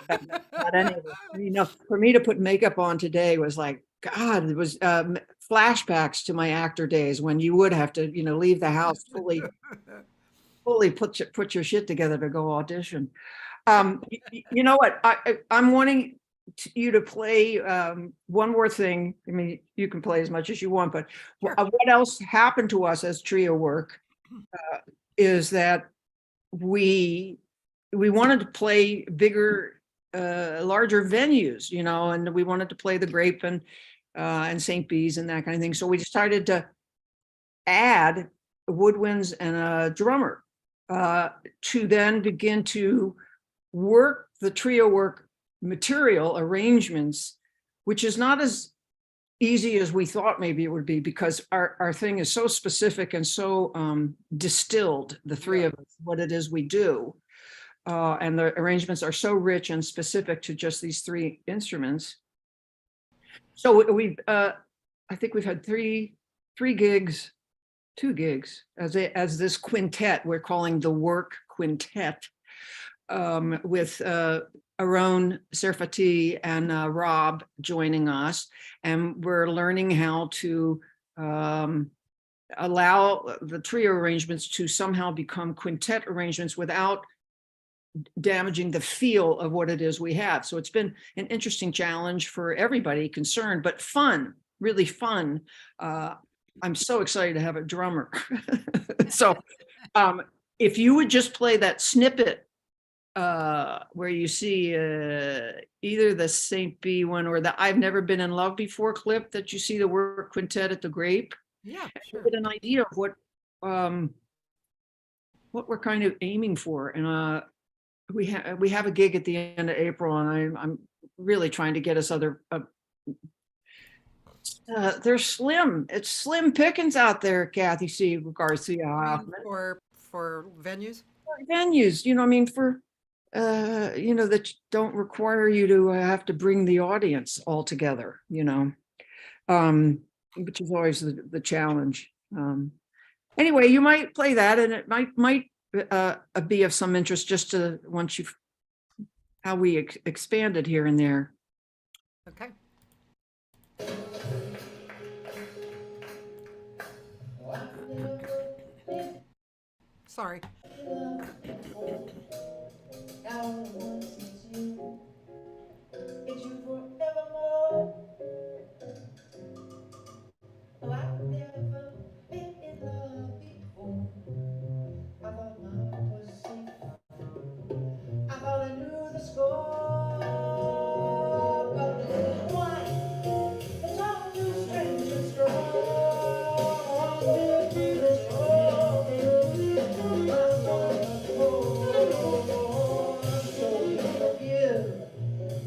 Not any of it. You know, for me to put makeup on today was like, God, it was flashbacks to my actor days when you would have to, you know, leave the house fully put your shit together to go audition. You know what? I'm wanting you to play one more thing. I mean, you can play as much as you want, but Sure. what else happened to us as trio work is that we wanted to play bigger, larger venues, you know, and we wanted to play the Grape and St. B's and that kind of thing. So we decided to add woodwinds and a drummer to then begin to work the trio work material arrangements, which is not as easy as we thought maybe it would be, because our thing is so specific and so distilled, the three of us, what it is we do. And the arrangements are so rich and specific to just these three instruments. So we've, I think we've had two gigs as this quintet we're calling the Work Quintet, with Aaron Serfati and Rob joining us, and we're learning how to allow the trio arrangements to somehow become quintet arrangements without damaging the feel of what it is we have. So it's been an interesting challenge for everybody concerned, but fun, really fun. I'm so excited to have a drummer. So if you would just play that snippet where you see either the St. B one or the I've Never Been in Love Before clip that you see the Work Quintet at the Grape. Yeah, sure. Get an idea of what we're kind of aiming for. And we have a gig at the end of April, and I'm really trying to get us other. They're slim. It's slim pickings out there, Cathy Segal-Garcia. For venues? Venues, you know, I mean, for you know, that don't require you to have to bring the audience all together, you know, which is always the challenge. Anyway, you might play that, and it might be of some interest just to once you've how we expanded here and there. Okay. Sorry. It's you forevermore. Oh, I've never been in love before. I thought my heart was safe. I thought I knew the score. But why? It's all too strange and strong.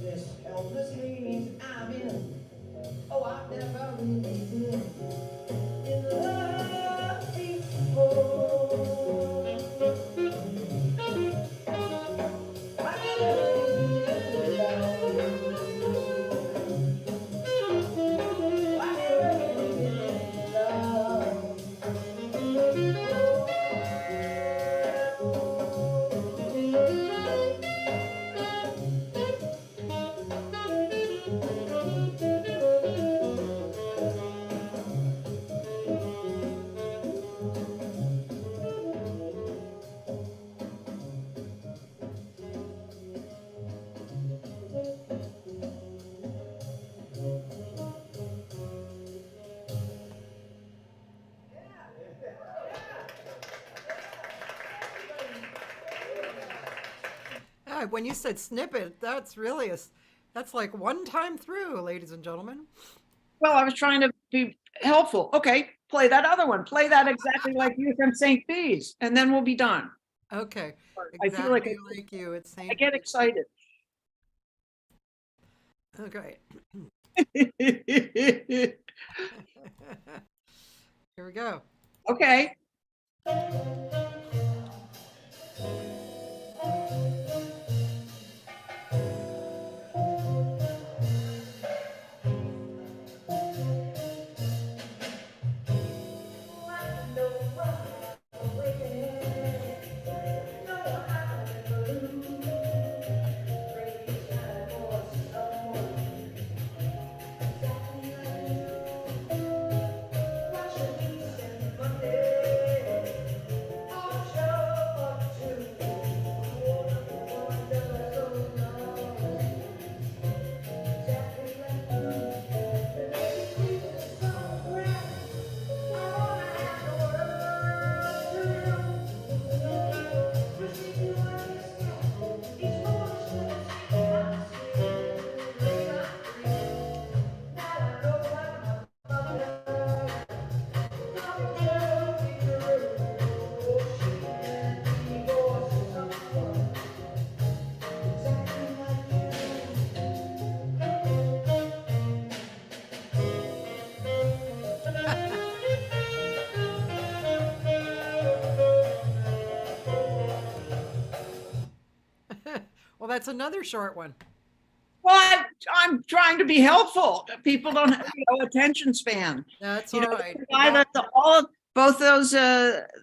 This helpless haze I'm in. Oh, I've never really been in love before. I've never been in love. I've never been in love. When you said snippet, that's really that's like one time through, ladies and gentlemen. Well, I was trying to be helpful. Okay, play that other one. Play that exactly like you from St. B's, and then we'll be done. Okay. I feel like like you. It's I get excited. Okay. Here we go. Okay. that's another short one. Well, I'm trying to be helpful. People don't have attention span. That's You all know, right. the guy that both those,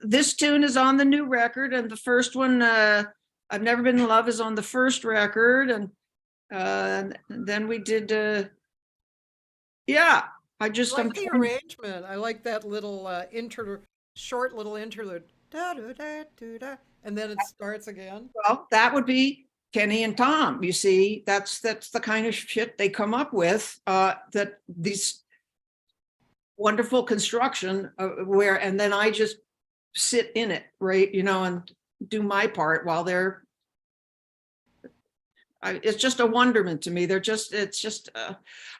this tune is on the new record, and the first one, I've Never Been in Love, is on the first record, and then we did, yeah. I like the arrangement. I like that little short little interlude. Da, da, da, da, da, and then it starts again. Well, that would be Kenny and Tom. You see, that's the kind of shit they come up with. That these wonderful construction where, and then I just sit in it, right? You know, and do my part while they're. It's just a wonderment to me. It's just,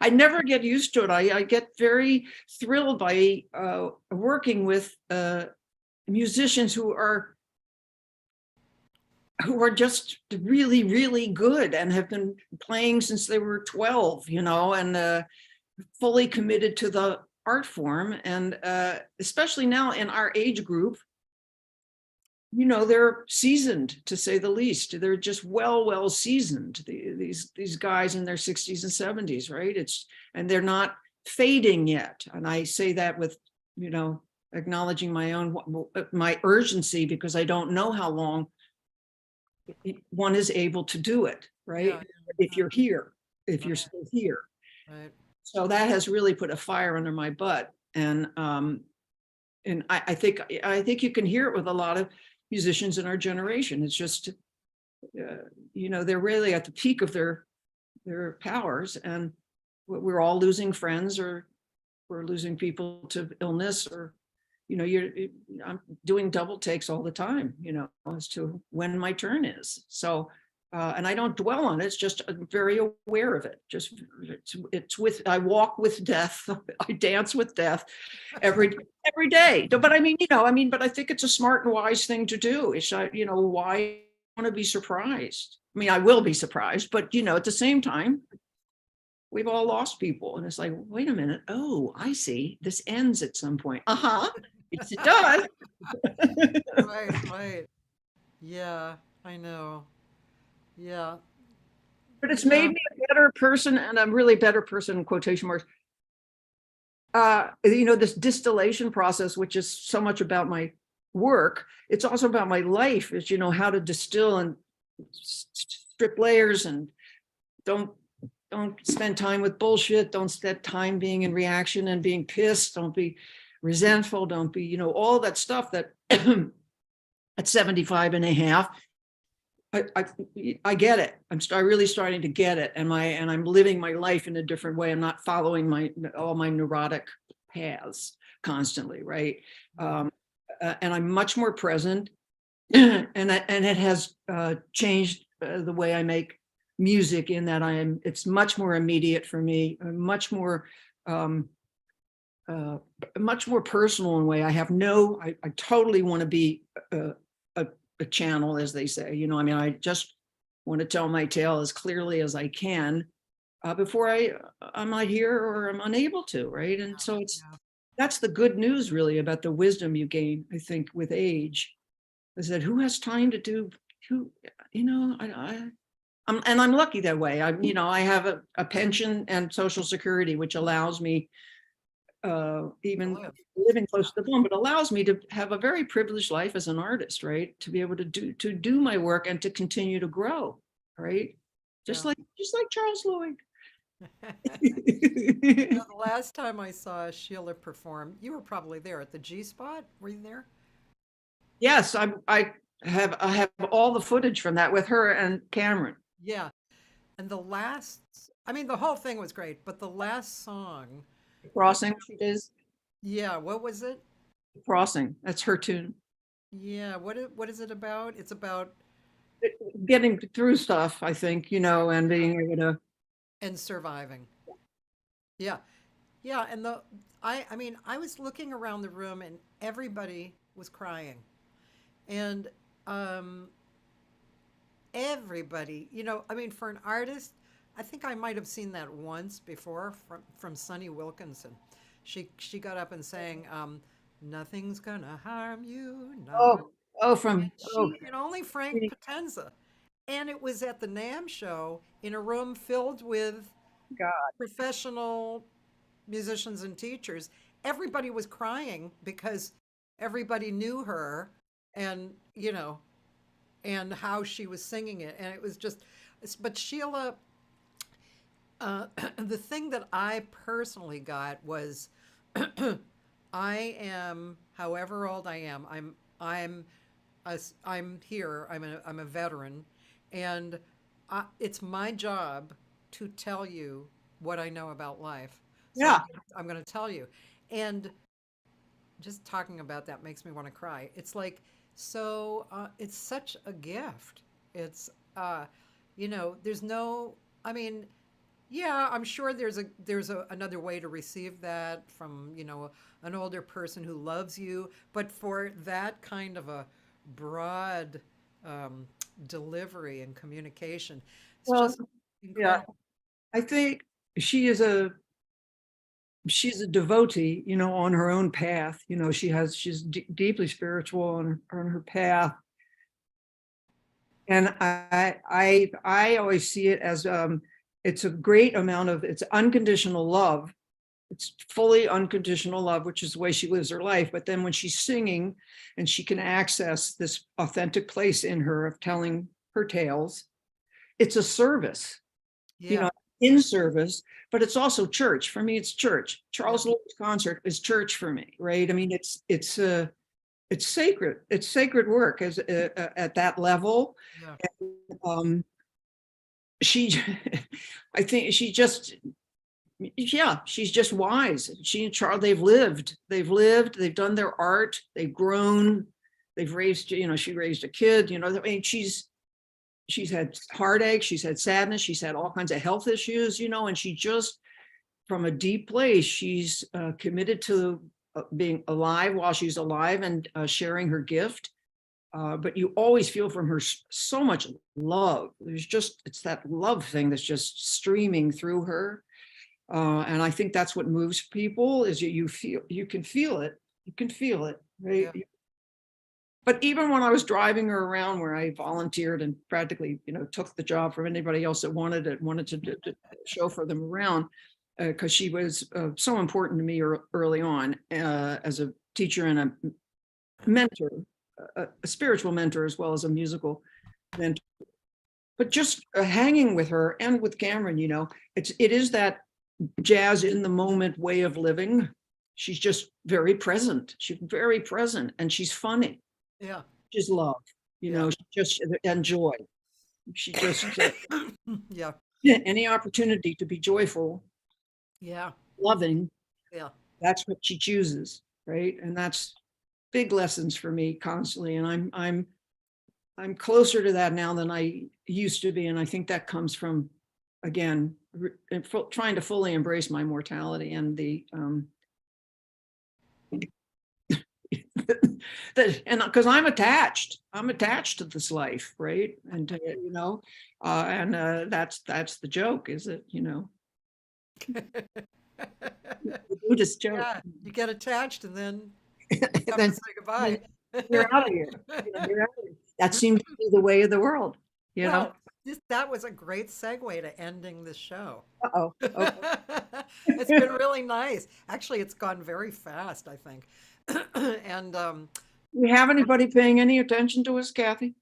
I never get used to it. I get very thrilled by working with musicians who are just really, really good and have been playing since they were 12, you know, and fully committed to the art form. And especially now in our age group, you know, they're seasoned, to say the least. They're just well seasoned. These guys in their 60s and 70s, right? And they're not fading yet. And I say that with, you know, acknowledging my urgency, because I don't know how long one is able to do it, right? Yeah. If you're here, if you're still here. Right. So that has really put a fire under my butt. And I think you can hear it with a lot of musicians in our generation. It's just, you know, they're really at the peak of their powers, and we're all losing friends, or we're losing people to illness, or, you know, I'm doing double takes all the time, you know, as to when my turn is. So, and I don't dwell on it. It's just, I'm very aware of it. Just I walk with death. I dance with death every day. But I mean, you know, but I think it's a smart and wise thing to do. It's, you know, why want to be surprised? I mean, I will be surprised, but, you know, at the same time, we've all lost people. And it's like, wait a minute. Oh, I see. This ends at some point. Yes, it does. Right. Yeah, I know. Yeah. But it's made me a better person, and a really better person in quotation marks. You know, this distillation process, which is so much about my work, it's also about my life, is, you know, how to distill and strip layers, and don't spend time with bullshit. Don't spend time being in reaction and being pissed. Don't be resentful. Don't be, you know, all that stuff that at 75 and a half, I get it. I'm really starting to get it, and I'm living my life in a different way. I'm not following all my neurotic paths constantly, right? And I'm much more present, and it has changed the way I make music, in that it's much more immediate for me, much more personal in a way. I totally want to be a channel, as they say, you know. I mean, I just want to tell my tale as clearly as I can before I'm not here, or I'm unable to, right? And so that's the good news, really, about the wisdom you gain, I think, with age, is that who has time to do, you know, I'm lucky that way. You know, I have a pension and Social Security, which allows me, even living close to home, but allows me to have a very privileged life as an artist, right? To be able to do my work and to continue to grow, right? Just like Charles Lloyd. You know, the last time I saw Sheila perform, you were probably there at the G Spot. Were you there? Yes, I have all the footage from that with her and Cameron. Yeah. And the whole thing was great, but the last song. Crossing, she does. Yeah, what was it? Crossing, that's her tune. Yeah, what is it about? It's about getting through stuff, I think, you know, and being able to. And surviving. Yeah. Yeah, and I mean, I was looking around the room and everybody was crying. And everybody, you know, I mean, for an artist, I think I might have seen that once before from Sonny Wilkinson. She got up and sang, "Nothing's gonna harm you." No. And only Frank Potenza. And it was at the NAMM show in a room filled with God. professional musicians and teachers. Everybody was crying because everybody knew her and, and how she was singing it. And it was just, but Sheila, the thing that I personally got was I am, however old I am, I'm here, I'm a veteran, and it's my job to tell you what I know about life. So Yeah. I'm going to tell you. And just talking about that makes me want to cry. It's like, it's such a gift. It's, there's no, I mean, yeah, I'm sure there's another way to receive that from, an older person who loves you, but for that kind of a broad delivery and communication, it's Well, just yeah, incredible. I think she's a devotee, on her own path. She's deeply spiritual on her path. And I always see it as it's a great amount of, it's unconditional love. It's fully unconditional love, which is the way she lives her life. But then when she's singing and she can access this authentic place in her of telling her tales, it's a service, Yeah. in service, but it's also church. For me, it's church. Charles Yeah. Lewis concert is church for me, right? I mean, it's sacred. It's sacred work as at that level. Yeah. Um, she, I think she just, yeah, she's just wise. She and Charles, they've lived, they've done their art, they've grown, they've raised, she raised a kid, I mean, she's had heartache, she's had sadness, she's had all kinds of health issues, and she just, from a deep place, she's committed to being alive while she's alive and sharing her gift. But you always feel from her so much love. It's that love thing that's just streaming through her. And I think that's what moves people is you can feel it, right? Yeah. But even when I was driving her around where I volunteered and practically, took the job from anybody else that wanted to chauffeur them around, because she was so important to me early on as a teacher and a mentor, a spiritual mentor as well as a musical mentor. But just hanging with her and with Cameron, it is that jazz in the moment way of living. She's just very present. She's very present and she's funny. Yeah. She's love, Yeah. she just and joy. She just Yeah. any opportunity to be joyful, Yeah. loving, Yeah. that's what she chooses, right? And that's big lessons for me constantly. And I'm closer to that now than I used to be. And I think that comes from, again, trying to fully embrace my mortality and the and because I'm attached to this life, right? And that's the joke, is it? The Buddhist joke. Yeah. You get attached and then And have then to say goodbye. you're out of here. You're out of here. That seems to be the way of the world. Well, that was a great segue to ending the show. Uh-oh. Okay. It's been really nice. Actually, it's gone very fast, I think. And We have anybody paying any attention to us, Cathy?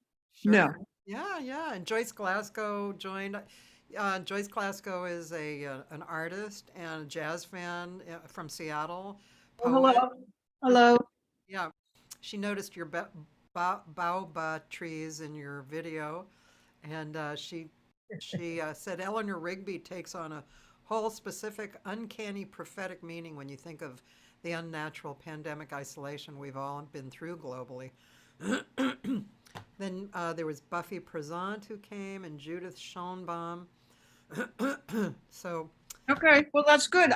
No. sure. Yeah, yeah. And Joyce Glasgow joined. Joyce Glasgow is an artist and a jazz fan from Seattle. Oh, Poet. hello. Hello. Yeah. She noticed your baobab trees in your video, and she said Eleanor Rigby takes on a whole specific, uncanny prophetic meaning when you think of the unnatural pandemic isolation we've all been through globally. Then there was Buffy Prezant who came, and Judith Schoenbaum. So Okay. Well, that's good.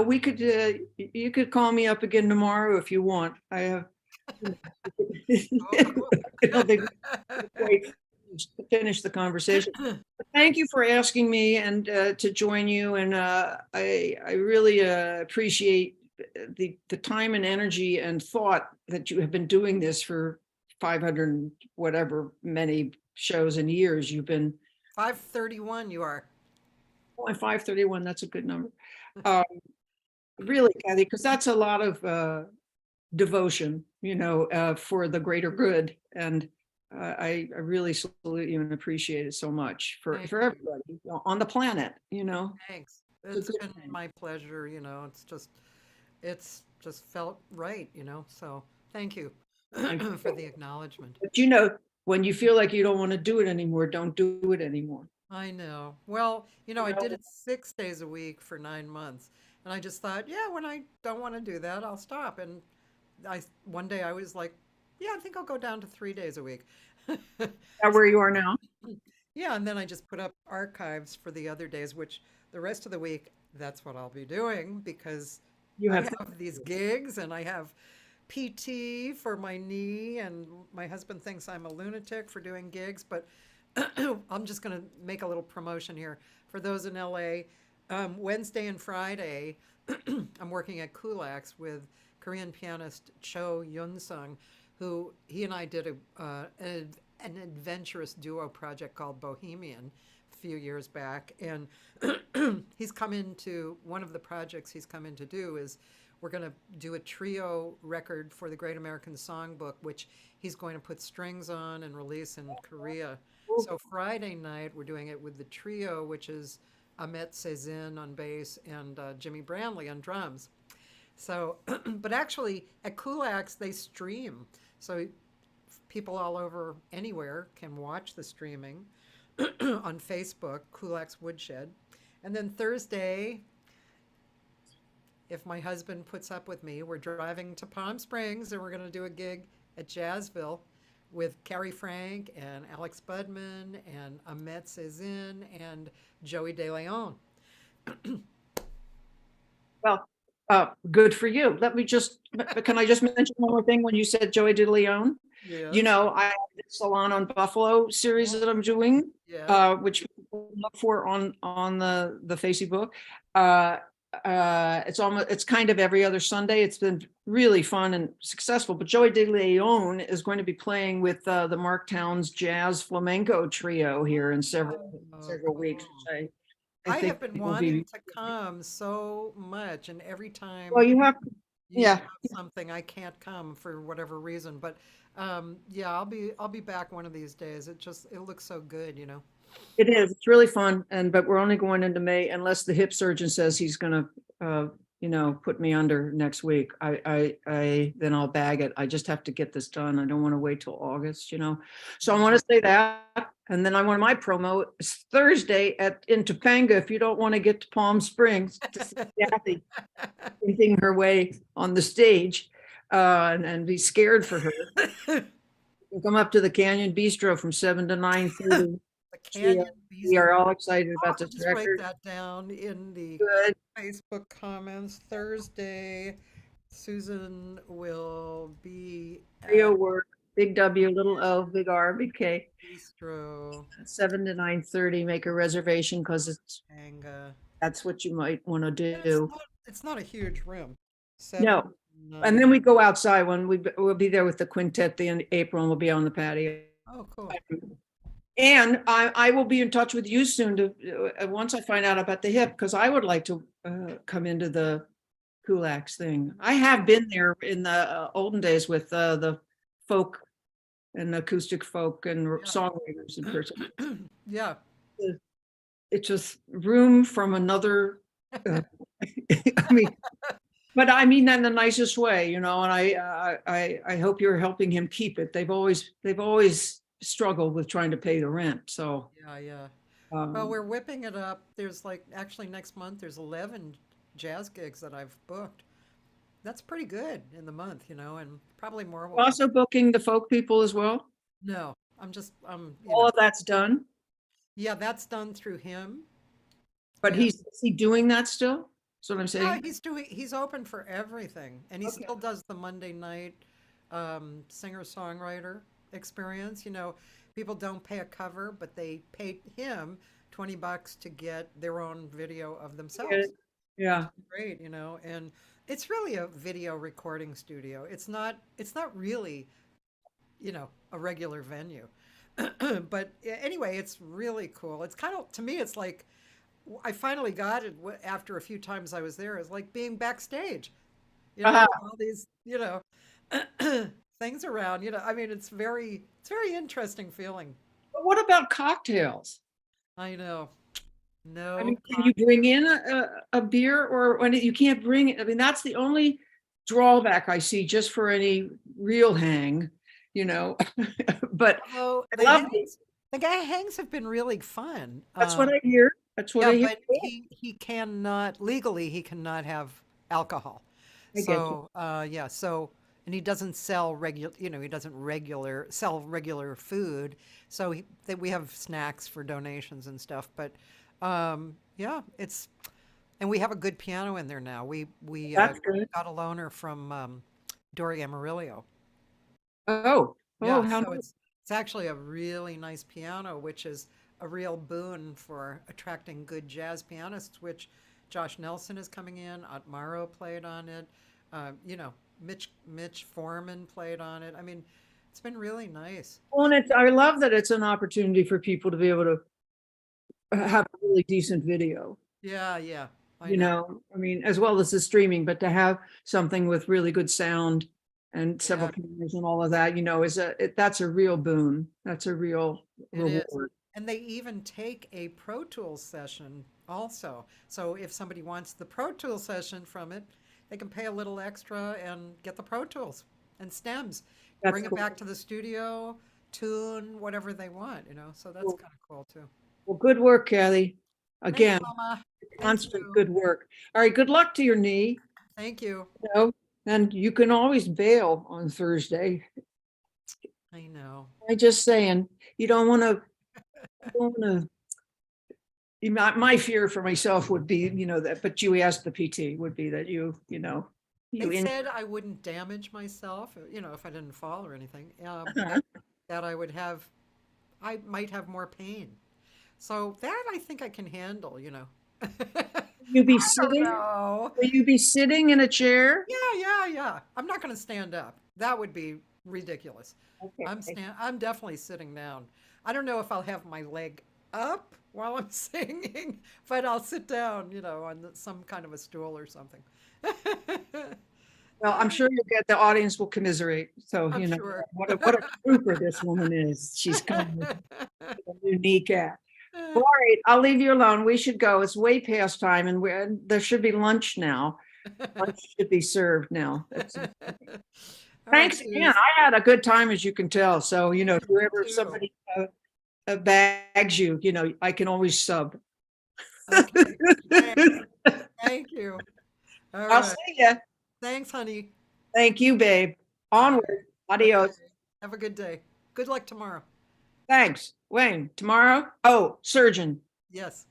We could, you could call me up again tomorrow if you want. I have. I don't think we quite finish the conversation. But thank you for asking me and to join you. And I really appreciate the time and energy and thought that you have been doing this for 500 whatever many shows in years. You've been 531 you are. only 531. That's a good number. Um, really, Kathy, because that's a lot of devotion, for the greater good. And I really salute you and appreciate it so much for Thank you. everybody on the planet. Thanks. It's a It's good been thing. my pleasure, it's just felt right, so thank you Thank you. for the acknowledgement. But when you feel like you don't want to do it anymore, don't do it anymore. I know. Well, I know? did it 6 days a week for 9 months. And I just thought, yeah, when I don't want to do that, I'll stop. And one day I was like, yeah, I think I'll go down to 3 days a week. That where you are now? Yeah, and then I just put up archives for the other days, which the rest of the week, that's what I'll be doing because You I have have these gigs and I have PT for my knee, and my husband thinks I'm a lunatic for doing gigs, but I'm just going to make a little promotion here for those in LA. Wednesday and Friday, I'm working at Kulak's with Korean pianist Cho Yun-sung, who he and I did an adventurous duo project called Bohemian a few years back. And he's come into one of the projects he's come in to do is we're going to do a trio record for the Great American Songbook, which he's going to put strings on and release in Korea. So Friday night, we're doing it with the trio, which is Ahmet Sezin on bass and Jimmy Brandley on drums. So, but actually at Kulak's, they stream. So people all over anywhere can watch the streaming on Facebook, Kulak's Woodshed. And then Thursday, if my husband puts up with me, we're driving to Palm Springs and we're going to do a gig at Jazzville with Carrie Frank and Alex Budman and Ahmet Sezin and Joey De Leon. Well, good for you. Can I just mention one more thing when you said Joey De Leon? Yes. I have the Salon on Buffalo series that I'm doing, Yeah. which people look for on the Facebook. It's kind of every other Sunday. It's been really fun and successful. But Joey De Leon is going to be playing with the Mark Towns Jazz Flamenco Trio here in several weeks. Cool. I I think have been it will wanting be. to come so much, and every time Well, you have you yeah. have something, I can't come for whatever reason. But yeah, I'll be back one of these days. It looks so good. It is. It's really fun, but we're only going into May unless the hip surgeon says he's going to, put me under next week. Then I'll bag it. I just have to get this done. I don't want to wait till August. So I want to say that, and then I want my promo is Thursday in Topanga. If you don't want to get to Palm Springs to see Cathy painting her way on the stage, and be scared for her, you come up to the Canyon Bistro from 7 to 9:30. The Canyon We are all excited about this just record. write that down in the Good. Facebook comments. Thursday, Susan will be at Trio work, big W, little O, big R, big K, Bistro 7 to 9:30. Make a reservation because Tanga. that's what you might want to And do. it's not a huge room. No. 7, And then we go outside when we'll be there with the quintet at the end of April, and we'll be on the patio. Oh, cool. And I will be in touch with you soon once I find out about the hip, because I would like to come into the Kulak's thing. I have been there in the olden days with the folk and acoustic folk and songwriters in person. Yeah. It's just room from another. But I mean that in the nicest way, and I hope you're helping him keep it. They've always struggled with trying to pay the rent. So Yeah. Well, we're whipping it up. There's actually next month, there's 11 jazz gigs that I've booked. That's pretty good in the month, and probably more. Also booking the folk people as well. No, I'm All of that's done. Yeah, that's done through him. But is he doing that still? That's what I'm Yeah, saying. he's open for everything, and he still does the Monday night singer-songwriter experience. People don't pay a cover, but they pay him $20 to get their own video of themselves. Yeah. Great, and it's really a video recording studio. It's not really, a regular venue. But anyway, it's really cool. It's kind of, to me, it's like I finally got it after a few times I was there. It's like being backstage, Uh-huh. all these, things around, I mean, it's very interesting feeling. But what about cocktails? I know. I No mean, can you bring cocktail. in a beer, or when you can't bring it? I mean, that's the only drawback I see just for any real hang, you know. But Although I love it. the guy hangs have been really fun. That's what I hear. That's what Yeah, I hear. but he cannot legally he cannot have alcohol. I get you. So yeah, so and he doesn't sell regular, he doesn't sell regular food. So that we have snacks for donations and stuff. But yeah, it's and we have a good piano in there now. We That's good. got a loaner from Dory Amarillo. Oh, oh, Yeah, how so nice. it's actually a really nice piano, which is a real boon for attracting good jazz pianists, which Josh Nelson is coming in. Otmaro played on it. Mitch Foreman played on it. I mean, it's been really nice. Well, and I love that it's an opportunity for people to be able to have a really decent video. Yeah, yeah, I You know. know, I mean, as well as the streaming, but to have something with really good sound and several Yeah, cameras and all of that, that's a real boon. That's a real it is. reward. And they even take a Pro Tools session also. So if somebody wants the Pro Tools session from it, they can pay a little extra and get the Pro Tools and stems. That's Bring it cool. back to the studio, tune whatever they want. So that's Cool. kind of cool too. Well, good work, Kathy. Thanks, Again, Mama. Thank constant you. good work. All right, good luck to your knee, Thank you. you know, and you can always bail on Thursday. I know. I just saying, you don't want to, don't want to. My fear for myself would be, that, but you asked the PT would be that They you in. said I wouldn't damage myself, if I didn't fall or anything, Uh-huh. that I might have more pain. So that I think I can handle. You be I don't sitting, know. will you be sitting in a chair? Yeah, yeah, yeah. I'm not going to stand up. That would be ridiculous. Okay. I'm definitely sitting down. I don't know if I'll have my leg up while I'm singing, but I'll sit down, on some kind of a stool or something. Well, I'm sure the audience will commiserate. So, I'm sure. what a trooper this woman is. She's coming with a new kneecap. All right, I'll leave you alone. We should go. It's way past time, and there should be lunch now. Lunch should be served now. All right, Thanks again. Suze. I had a good time, as you can tell. So, if Me whoever too. somebody bags you, I can always sub. Okay. Thanks. Thank you. All I'll right. see you. Thanks, honey. Thank you, babe. All right. Onward. Okay. Adios. Have a good day. Good luck tomorrow. Thanks. Wayne, tomorrow? Oh, surgeon. Yes.